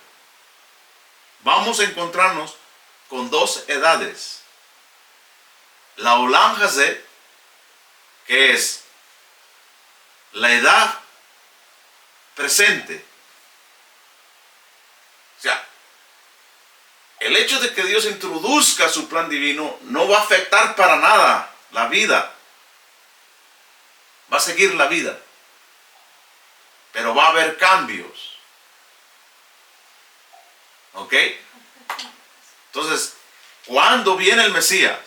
vamos a encontrarnos con dos edades. La Olam Hazé, que es la edad presente. O sea, el hecho de que Dios introduzca su plan divino no va a afectar para nada la vida. Va a seguir la vida. Pero va a haber cambios. ¿Ok? Entonces, ¿cuándo viene el Mesías?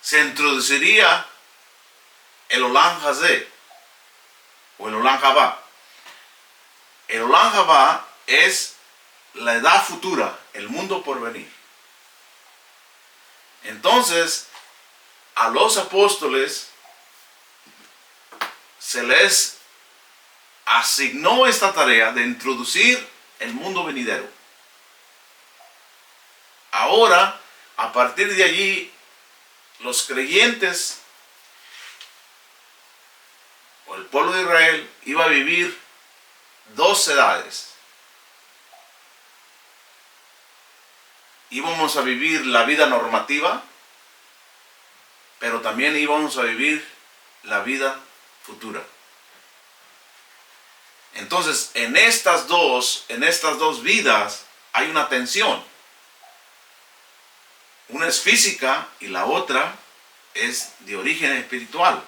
Se introduciría el Olam Hazé o el Olam Haba. El Olam Haba es la edad futura, el mundo por venir. Entonces, a los apóstoles se les asignó esta tarea de introducir el mundo venidero. Ahora, a partir de allí, los creyentes o el pueblo de Israel iba a vivir dos edades. Íbamos a vivir la vida normativa, pero también íbamos a vivir la vida futura. Entonces, en estas dos vidas hay una tensión. Una es física y la otra es de origen espiritual.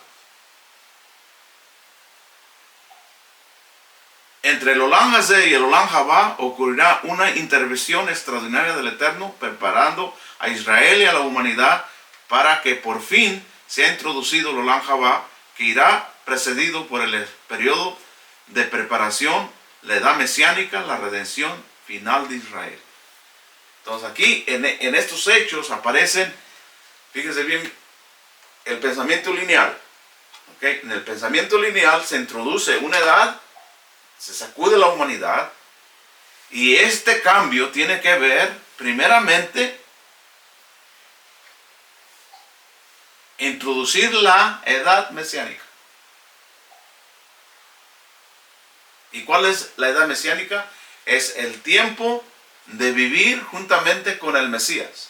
Entre el Olam Hazé y el Olam Haba ocurrirá una intervención extraordinaria del Eterno, preparando a Israel y a la humanidad para que por fin sea introducido el Olam Haba, que irá precedido por el periodo de preparación, la edad mesiánica, la redención final de Israel. Entonces aquí en estos hechos aparecen, fíjense bien, el pensamiento lineal. ¿Okay? En el pensamiento lineal se introduce una edad, se sacude la humanidad, y este cambio tiene que ver primeramente introducir la edad mesiánica. ¿Y cuál es la edad mesiánica? Es el tiempo de vivir juntamente con el Mesías.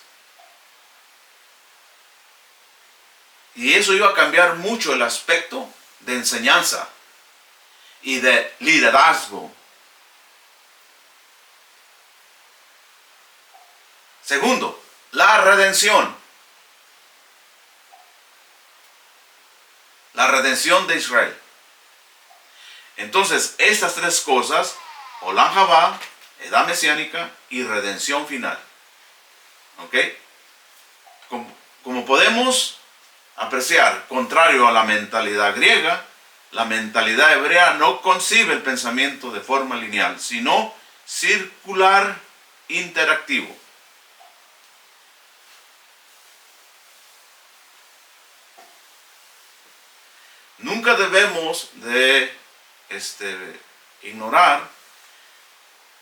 Y eso iba a cambiar mucho el aspecto de enseñanza y de liderazgo. Segundo, la redención. La redención de Israel. Entonces, estas tres cosas, Olam Haba, edad mesiánica y redención final. ¿Ok? Como podemos apreciar. Contrario a la mentalidad griega, la mentalidad hebrea no concibe el pensamiento de forma lineal, sino circular interactivo. Nunca debemos de ignorar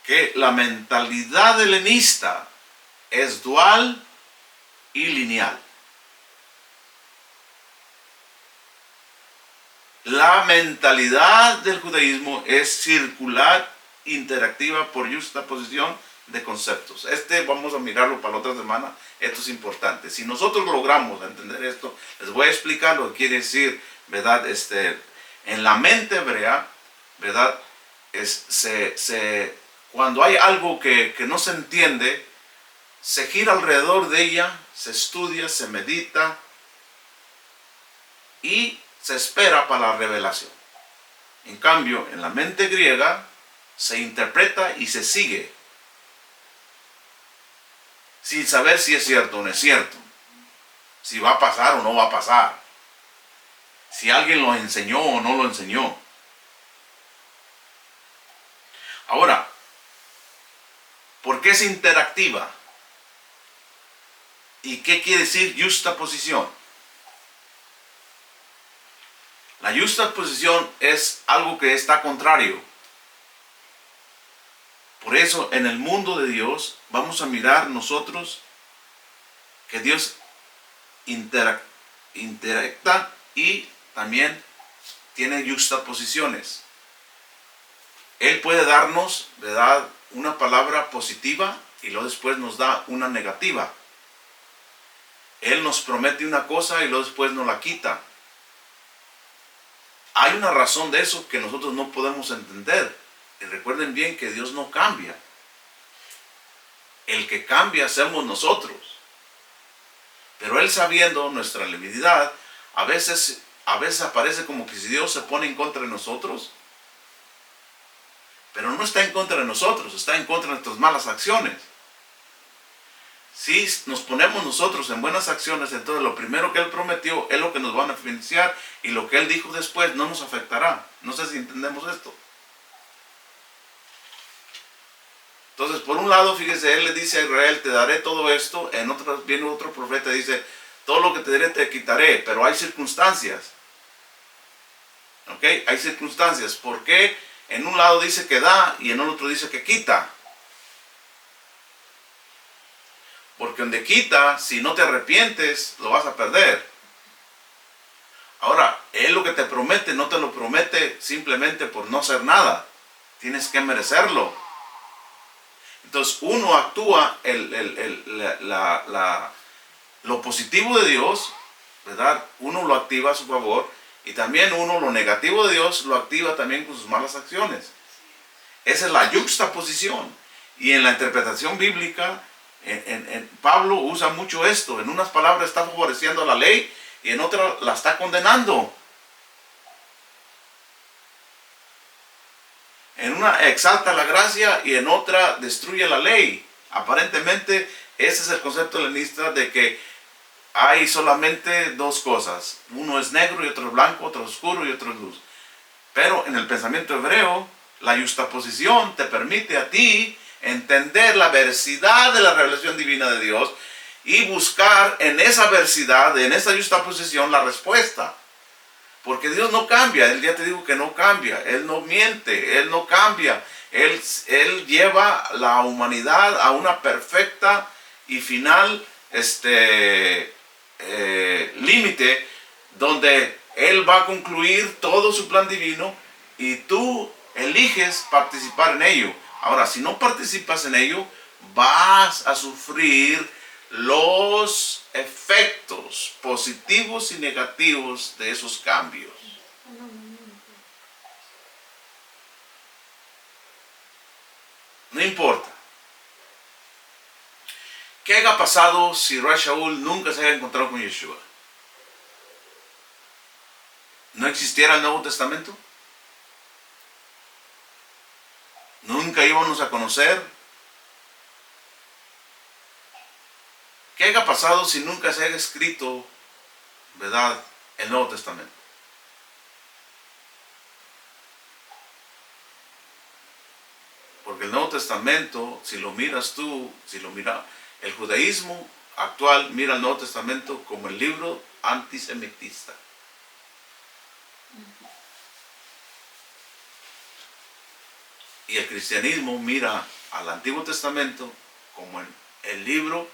que la mentalidad helenista es dual y lineal. La mentalidad del judaísmo es circular, interactiva por juxtaposición de conceptos. Vamos a mirarlo para la otra semana. Esto es importante. Si nosotros logramos entender esto, les voy a explicar lo que quiere decir, ¿verdad? En la mente hebrea, ¿verdad? Cuando hay algo que no se entiende, se gira alrededor de ella, se estudia, se medita y se espera para la revelación. En cambio, en la mente griega se interpreta y se sigue, sin saber si es cierto o no es cierto, si va a pasar o no va a pasar, si alguien lo enseñó o no lo enseñó. Ahora, ¿por qué es interactiva? ¿Y qué quiere decir juxtaposición? La juxtaposición es algo que está contrario. Por eso en el mundo de Dios vamos a mirar nosotros que Dios interacta y también tiene juxtaposiciones. Él puede darnos, ¿verdad?, una palabra positiva y luego después nos da una negativa. Él nos promete una cosa y luego después nos la quita. Hay una razón de eso que nosotros no podemos entender. Y recuerden bien que Dios no cambia. El que cambia somos nosotros. Pero Él, sabiendo nuestra debilidad, a veces aparece como que si Dios se pone en contra de nosotros. Pero no está en contra de nosotros, está en contra de nuestras malas acciones. Si nos ponemos nosotros en buenas acciones, entonces lo primero que Él prometió es lo que nos va a beneficiar, y lo que Él dijo después no nos afectará. No sé si entendemos esto. Entonces, por un lado, fíjese, Él le dice a Israel, te daré todo esto. Viene otro profeta y dice, todo lo que te daré te quitaré, pero hay circunstancias. ¿Ok? Hay circunstancias. ¿Por qué en un lado dice que da y en el otro dice que quita? Porque donde quita, si no te arrepientes, lo vas a perder. Ahora, Él lo que te promete, no te lo promete simplemente por no hacer nada. Tienes que merecerlo. Entonces, uno actúa lo positivo de Dios, ¿verdad? Uno lo activa a su favor, y también uno lo negativo de Dios lo activa también con sus malas acciones. Esa es la juxtaposición. Y en la interpretación bíblica, Pablo usa mucho esto. En unas palabras está favoreciendo la ley y en otras la está condenando. En una exalta la gracia y en otra destruye la ley. Aparentemente ese es el concepto helenista, de que hay solamente dos cosas. Uno es negro y otro es blanco, otro es oscuro y otro es luz. Pero en el pensamiento hebreo, la juxtaposición te permite a ti entender la veracidad de la revelación divina de Dios y buscar en esa veracidad, en esa juxtaposición, la respuesta. Porque Dios no cambia. Él, ya te digo que no cambia. Él no miente, Él no cambia. Él lleva la humanidad a una perfecta y final límite, donde Él va a concluir todo su plan divino y tú eliges participar en ello. Ahora, si no participas en ello, vas a sufrir los efectos positivos y negativos de esos cambios. No importa. ¿Qué haya pasado si Rey Shaul nunca se haya encontrado con Yeshua? ¿No existiera el Nuevo Testamento? ¿Nunca íbamos a conocer? ¿Qué haya pasado si nunca se haya escrito ¿verdad?, el Nuevo Testamento. Porque el Nuevo Testamento, si lo miras tú, el judaísmo actual mira el Nuevo Testamento como el libro antisemitista. Y el cristianismo mira al Antiguo Testamento como el libro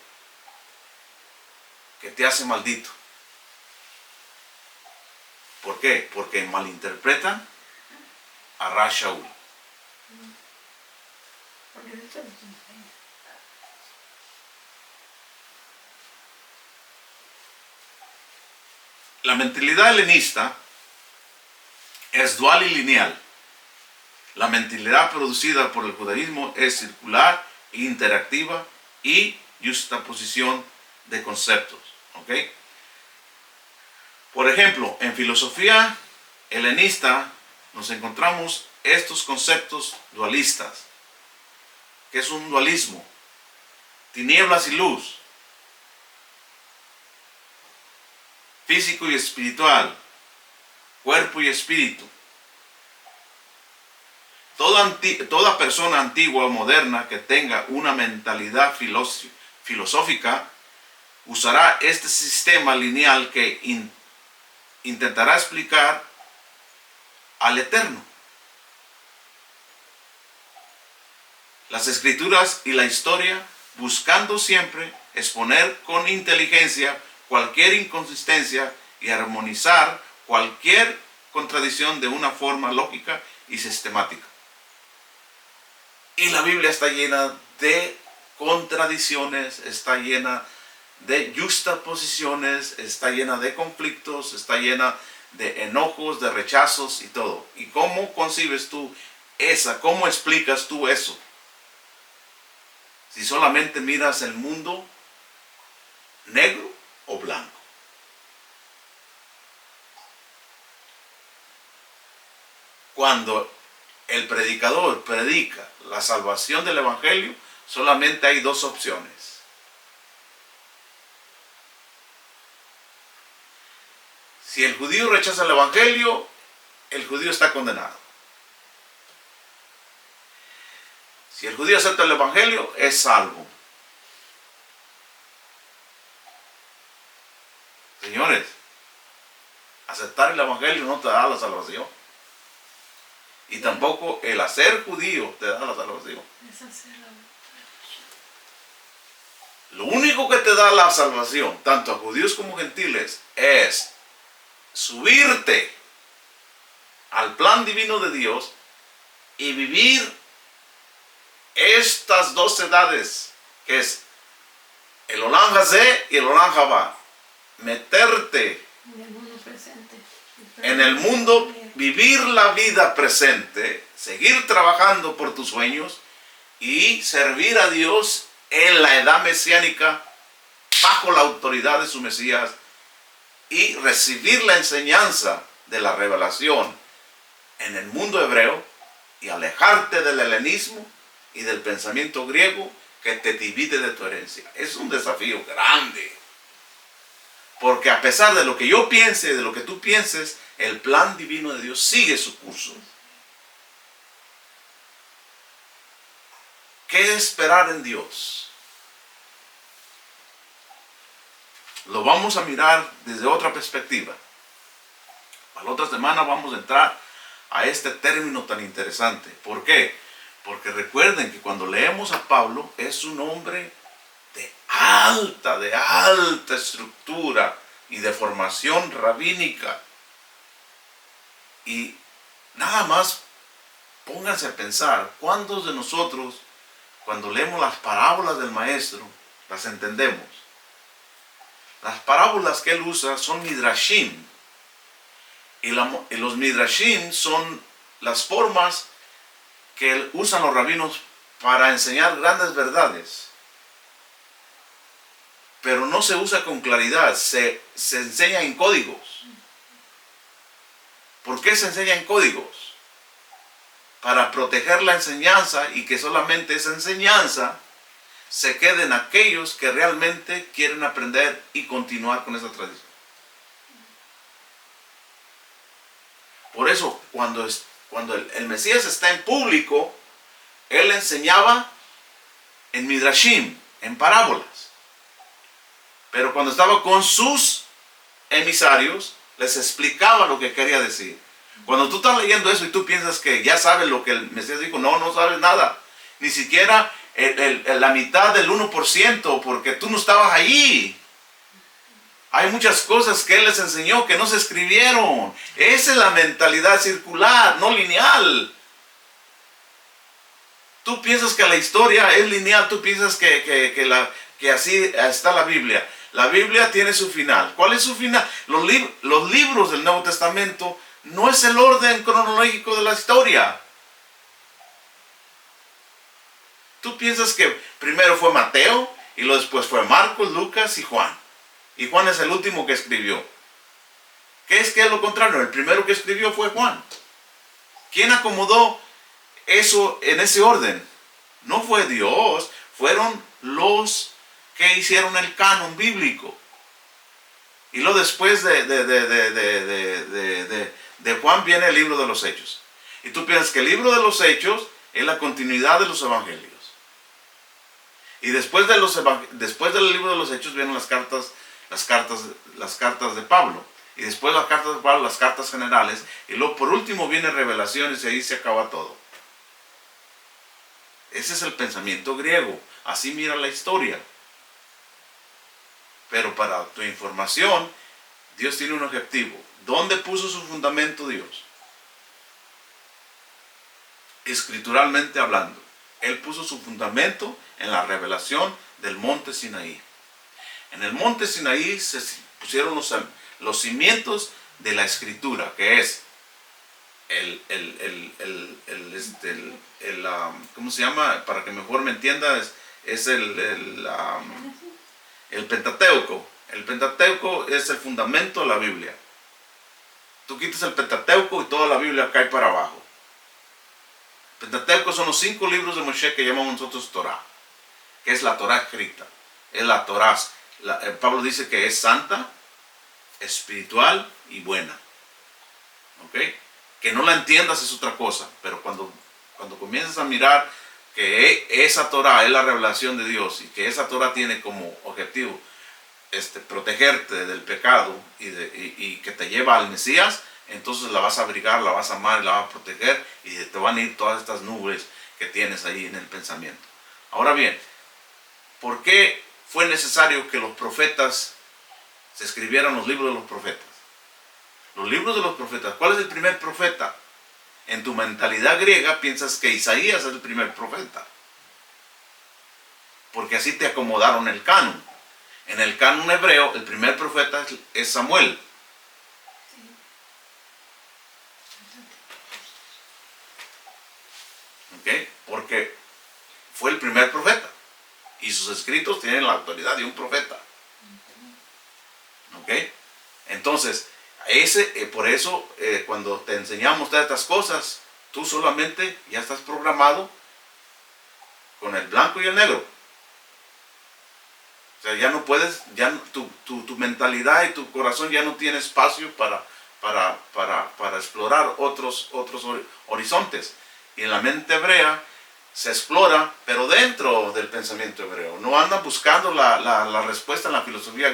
que te hace maldito. ¿Por qué? Porque malinterpretan a Ra's Shaul. La mentalidad helenista es dual y lineal. La mentalidad producida por el judaísmo es circular, interactiva y justaposición de conceptos. ¿Ok? Por ejemplo, en filosofía helenista nos encontramos estos conceptos dualistas. ¿Qué es un dualismo? Tinieblas y luz, físico y espiritual, cuerpo y espíritu. Toda persona antigua o moderna que tenga una mentalidad filosófica usará este sistema lineal que intentará explicar al Eterno. Las escrituras y la historia, buscando siempre exponer con inteligencia cualquier inconsistencia y armonizar cualquier contradicción de una forma lógica y sistemática. Y la Biblia está llena de contradicciones, está llena de justaposiciones, está llena de conflictos, está llena de enojos, de rechazos y todo. ¿Y cómo concibes tú cómo explicas tú eso? Si solamente miras el mundo negro o blanco. Cuando el predicador predica la salvación del evangelio, solamente hay dos opciones. Si el judío rechaza el evangelio, el judío está condenado. Si el judío acepta el evangelio, es salvo. Señores, aceptar el evangelio no te da la salvación. Y tampoco el hacer judío te da la salvación. Lo único que te da la salvación, tanto a judíos como gentiles, es subirte al plan divino de Dios y vivir estas dos edades, que es el Olam Hazé y el Olam Haba. Meterte en el mundo, vivir la vida presente, seguir trabajando por tus sueños y servir a Dios en la edad mesiánica bajo la autoridad de su Mesías y recibir la enseñanza de la revelación en el mundo hebreo y alejarte del helenismo y del pensamiento griego que te divide de tu herencia. Es un desafío grande. Porque a pesar de lo que yo piense, de lo que tú pienses, el plan divino de Dios sigue su curso. ¿Qué esperar en Dios? Lo vamos a mirar desde otra perspectiva. Para la otra semana vamos a entrar a este término tan interesante. ¿Por qué? Porque recuerden que cuando leemos a Pablo es un hombre de alta estructura y de formación rabínica. Y nada más pónganse a pensar, ¿cuántos de nosotros, cuando leemos las parábolas del maestro, las entendemos? Las parábolas que él usa son midrashim. Y los midrashim son las formas que usan los rabinos para enseñar grandes verdades. Pero no se usa con claridad, se enseña en códigos. ¿Por qué se enseña en códigos? Para proteger la enseñanza y que solamente esa enseñanza se quede en aquellos que realmente quieren aprender y continuar con esa tradición. eso cuando el Mesías está en público, él enseñaba en midrashim, en parábolas. Pero cuando estaba con sus emisarios, les explicaba lo que quería decir. Cuando tú estás leyendo eso y tú piensas que ya sabes lo que el Mesías dijo, no sabes nada. Ni siquiera la mitad del 1%, porque tú no estabas allí. Hay muchas cosas que él les enseñó que no se escribieron. Esa es la mentalidad circular, no lineal. Tú piensas que la historia es lineal, tú piensas que así está la Biblia. La Biblia tiene su final. ¿Cuál es su final? Los libros del Nuevo Testamento no es el orden cronológico de la historia. Tú piensas que primero fue Mateo y luego después fue Marcos, Lucas y Juan. Y Juan es el último que escribió. ¿Qué es lo contrario? El primero que escribió fue Juan. ¿Quién acomodó eso en ese orden? No fue Dios, fueron los que hicieron el canon bíblico. Y luego después de Juan viene el libro de los Hechos. Y tú piensas que el libro de los Hechos es la continuidad de los evangelios. Y después del libro de los Hechos vienen las cartas de Pablo. Y después las cartas de Pablo, las cartas generales. Y luego por último viene Revelaciones y ahí se acaba todo. Ese es el pensamiento griego. Así mira la historia. Pero para tu información, Dios tiene un objetivo. ¿Dónde puso su fundamento Dios? Escrituralmente hablando. Él puso su fundamento en la revelación del monte Sinaí. En el monte Sinaí se pusieron los cimientos de la escritura, que es ¿cómo se llama? Para que mejor me entiendas, es el Pentateuco. El Pentateuco es el fundamento de la Biblia. Tú quitas el Pentateuco y toda la Biblia cae para abajo. El Pentateuco son los 5 libros de Moshe que llamamos nosotros Torah, que es la Torah escrita. Es la Torah. Pablo dice que es santa, espiritual y buena. ¿Ok? Que no la entiendas es otra cosa, pero cuando comienzas a mirar que esa Torah es la revelación de Dios y que esa Torah tiene como objetivo protegerte del pecado y que te lleva al Mesías, entonces la vas a abrigar, la vas a amar, la vas a proteger y te van a ir todas estas nubes que tienes ahí en el pensamiento. Ahora bien, ¿por qué fue necesario que los profetas se escribieran los libros de los profetas? Los libros de los profetas. ¿Cuál es el primer profeta? En tu mentalidad griega piensas que Isaías es el primer profeta. Porque así te acomodaron el canon. En el canon hebreo, el primer profeta es Samuel. ¿Ok? Porque fue el primer profeta. Y sus escritos tienen la autoridad de un profeta. ¿Ok? Entonces, por eso, cuando te enseñamos todas estas cosas, tú solamente ya estás programado con el blanco y el negro. O sea, ya no puedes, tu mentalidad y tu corazón ya no tiene espacio para explorar otros horizontes. Y en la mente hebrea se explora, pero dentro del pensamiento hebreo. No andan buscando la respuesta en la filosofía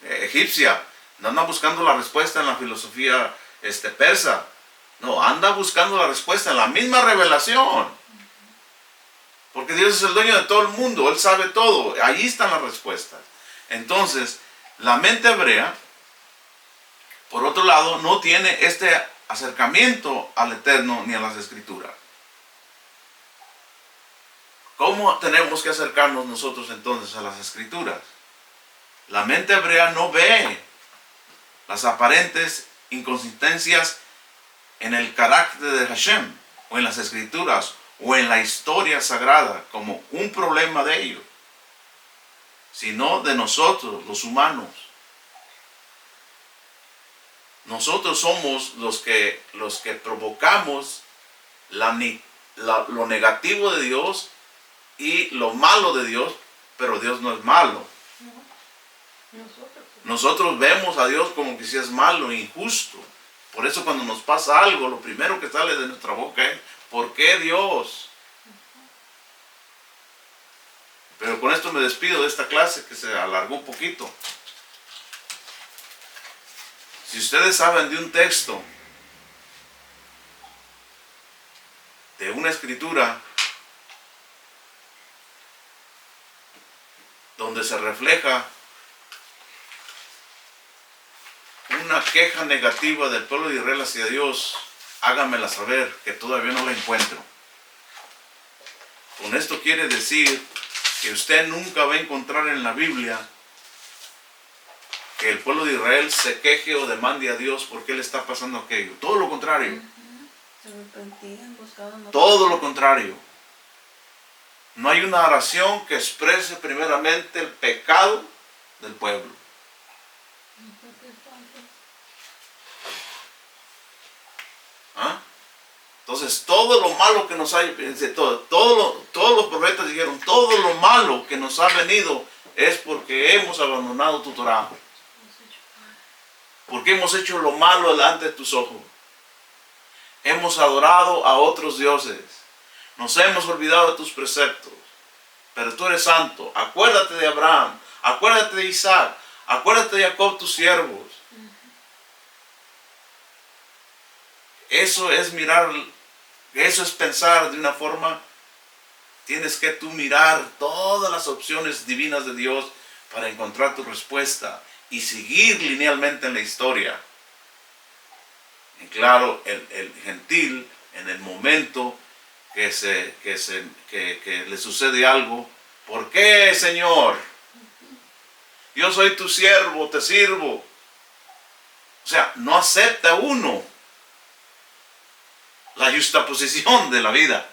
egipcia. No anda buscando la respuesta en la filosofía persa. No, anda buscando la respuesta en la misma revelación. Porque Dios es el dueño de todo el mundo. Él sabe todo. Ahí están las respuestas. Entonces, la mente hebrea, por otro lado, no tiene este acercamiento al Eterno ni a las Escrituras. ¿Cómo tenemos que acercarnos nosotros entonces a las Escrituras? La mente hebrea no ve las aparentes inconsistencias en el carácter de Hashem, o en las Escrituras, o en la historia sagrada, como un problema de ellos, sino de nosotros, los humanos. Nosotros somos los que provocamos lo negativo de Dios y lo malo de Dios, pero Dios no es malo. Nosotros vemos a Dios como que si es malo e injusto. Por eso cuando nos pasa algo, lo primero que sale de nuestra boca es, ¿por qué Dios? Pero con esto me despido de esta clase que se alargó un poquito. Si ustedes saben de un texto, de una escritura, donde se refleja una queja negativa del pueblo de Israel hacia Dios, háganmela saber, que todavía no la encuentro. Con esto quiere decir que usted nunca va a encontrar en la Biblia que el pueblo de Israel se queje o demande a Dios por qué le está pasando aquello. Todo lo contrario. Se arrepentían, buscaban Todo lo contrario. No hay una oración que exprese primeramente el pecado del pueblo. ¿Ah? Entonces, todo lo malo que nos ha... Todos los profetas dijeron, todo lo malo que nos ha venido es porque hemos abandonado tu Torah. Porque hemos hecho lo malo delante de tus ojos. Hemos adorado a otros dioses. Nos hemos olvidado de tus preceptos. Pero tú eres santo. Acuérdate de Abraham. Acuérdate de Isaac. Acuérdate de Jacob, tus siervos. Eso es mirar, eso es pensar de una forma. Tienes que tú mirar todas las opciones divinas de Dios para encontrar tu respuesta y seguir linealmente en la historia. Y claro, el gentil, en el momento que le sucede algo, ¿por qué, Señor? Yo soy tu siervo, te sirvo. O sea, no acepta uno la justaposición de la vida.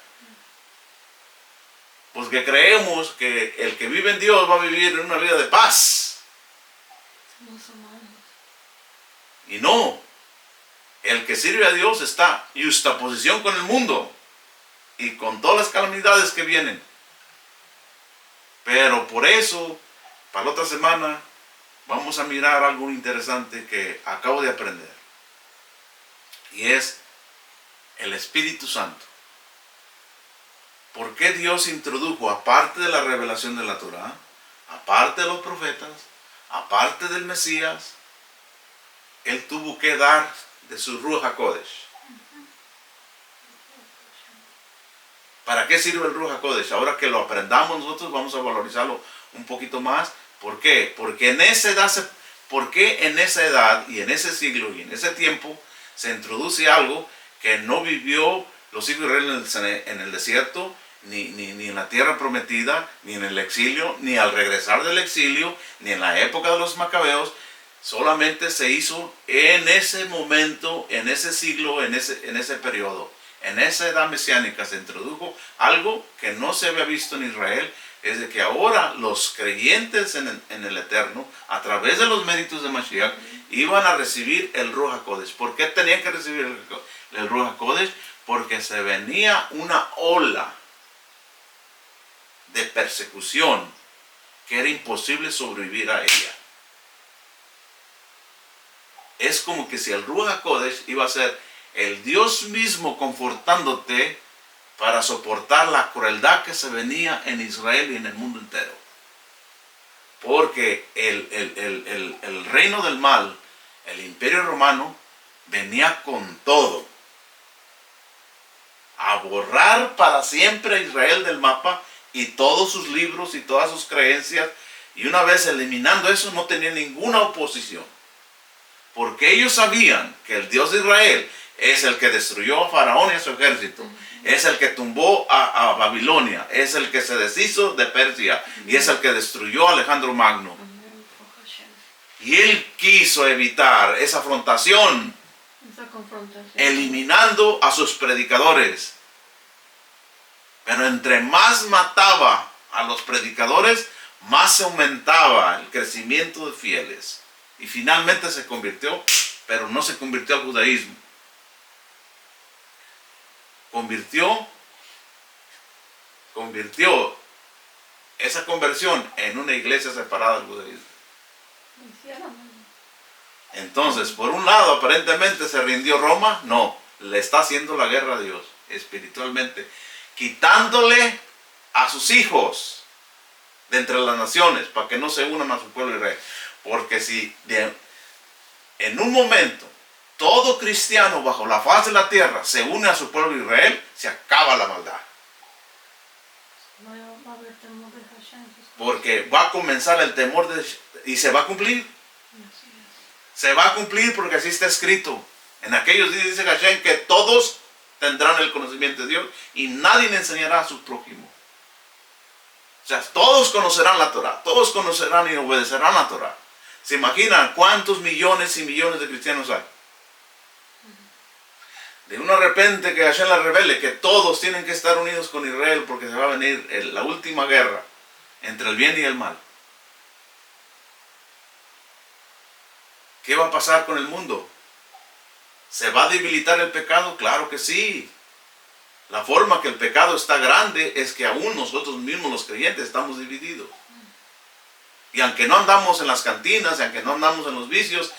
Porque creemos que el que vive en Dios va a vivir en una vida de paz. Y no. El que sirve a Dios está en justaposición con el mundo y con todas las calamidades que vienen. Pero por eso, para la otra semana, vamos a mirar algo interesante que acabo de aprender. Y es el Espíritu Santo. ¿Por qué Dios introdujo, aparte de la revelación de la Torah, aparte de los profetas, aparte del Mesías, Él tuvo que dar de su Ruach HaKodesh? ¿Para qué sirve el Ruach HaKodesh? Ahora que lo aprendamos nosotros, vamos a valorizarlo un poquito más. ¿Por qué? Porque en esa edad y en ese siglo y en ese tiempo se introduce algo que no vivió los hijos de Israel en el desierto, ni en la tierra prometida, ni en el exilio, ni al regresar del exilio, ni en la época de los macabeos. Solamente se hizo en ese momento, en ese siglo, en ese periodo. En esa edad mesiánica se introdujo algo que no se había visto en Israel, es de que ahora los creyentes en el Eterno, a través de los méritos de Mashiach, iban a recibir el Ruach HaKodesh. ¿Por qué tenían que recibir el Ruach HaKodesh? Porque se venía una ola de persecución que era imposible sobrevivir a ella. Es como que si el Ruach HaKodesh iba a ser el Dios mismo confortándote para soportar la crueldad que se venía en Israel y en el mundo entero. Porque el reino del mal, el imperio romano, venía con todo. A borrar para siempre a Israel del mapa y todos sus libros y todas sus creencias. Y una vez eliminando eso, no tenía ninguna oposición. Porque ellos sabían que el Dios de Israel es el que destruyó a Faraón y a su ejército. Es el que tumbó a Babilonia. Es el que se deshizo de Persia. Y es el que destruyó a Alejandro Magno. Y él quiso evitar esa confrontación, eliminando a sus predicadores. Pero entre más mataba a los predicadores, más se aumentaba el crecimiento de fieles. Y finalmente se convirtió, pero no se convirtió al judaísmo. Convirtió esa conversión en una iglesia separada del judaísmo. Entonces, por un lado, aparentemente se rindió Roma. No, le está haciendo la guerra a Dios espiritualmente, quitándole a sus hijos de entre las naciones para que no se unan a su pueblo Israel. Porque si en un momento todo cristiano bajo la faz de la tierra se une a su pueblo Israel, se acaba la maldad. Va a haber temor de Hashem. Porque va a comenzar el temor y se va a cumplir. Así es. Se va a cumplir porque así está escrito. En aquellos días dice Hashem que todos tendrán el conocimiento de Dios y nadie le enseñará a su prójimo. O sea, todos conocerán la Torah, todos conocerán y obedecerán la Torah. ¿Se imaginan cuántos millones y millones de cristianos hay? De una repente que Hashem la revele que todos tienen que estar unidos con Israel porque se va a venir la última guerra entre el bien y el mal. ¿Qué va a pasar con el mundo? ¿Se va a debilitar el pecado? Claro que sí. La forma que el pecado está grande es que aún nosotros mismos los creyentes estamos divididos. Y aunque no andamos en las cantinas, y aunque no andamos en los vicios,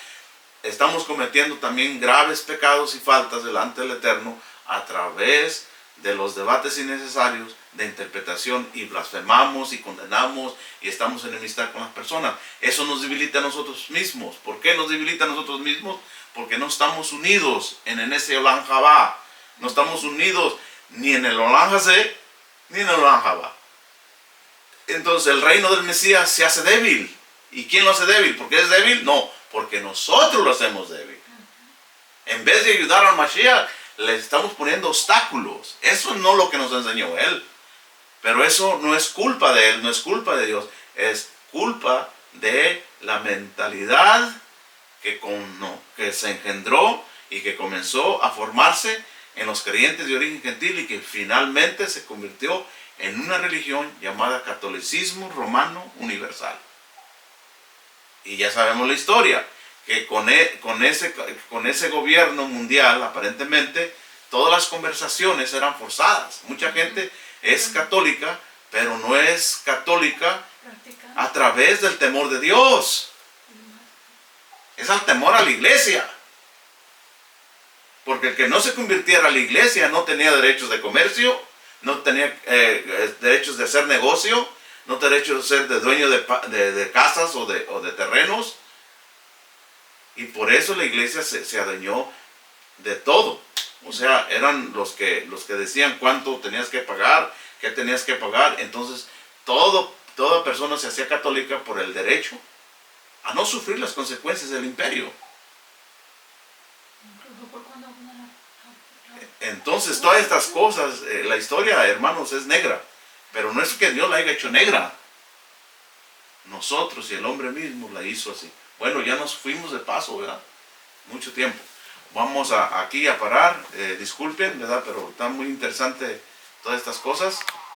estamos cometiendo también graves pecados y faltas delante del Eterno a través de los debates innecesarios de interpretación, y blasfemamos y condenamos y estamos en enemistad con las personas. Eso nos debilita a nosotros mismos. ¿Por qué nos debilita a nosotros mismos? Porque no estamos unidos en ese Olam Jabá. No estamos unidos ni en el Olam Hazé ni en el Olam Jabá. Entonces el reino del Mesías se hace débil. ¿Y quién lo hace débil? ¿Porque es débil? No, porque nosotros lo hacemos débil. En vez de ayudar al Mashiach, le estamos poniendo obstáculos. Eso no es lo que nos enseñó él. Pero eso no es culpa de él, no es culpa de Dios. Es culpa de la mentalidad que se engendró y que comenzó a formarse en los creyentes de origen gentil y que finalmente se convirtió en una religión llamada catolicismo romano universal. Y ya sabemos la historia, que con ese gobierno mundial, aparentemente, todas las conversaciones eran forzadas. Mucha gente es católica, pero no es católica a través del temor de Dios. Es al temor a la iglesia. Porque el que no se convirtiera a la iglesia no tenía derechos de comercio, no tenía derechos de hacer negocio, no tenía derechos de ser de dueño de casas o de terrenos. Y por eso la iglesia se adueñó de todo. O sea, eran los que decían cuánto tenías que pagar, qué tenías que pagar. Entonces, toda persona se hacía católica por el derecho a no sufrir las consecuencias del imperio. Entonces, todas estas cosas, la historia, hermanos, es negra. Pero no es que Dios la haya hecho negra. Nosotros y el hombre mismo la hizo así. Bueno, ya nos fuimos de paso, ¿verdad? Mucho tiempo. Vamos aquí a parar. Disculpen, ¿verdad? Pero está muy interesante todas estas cosas.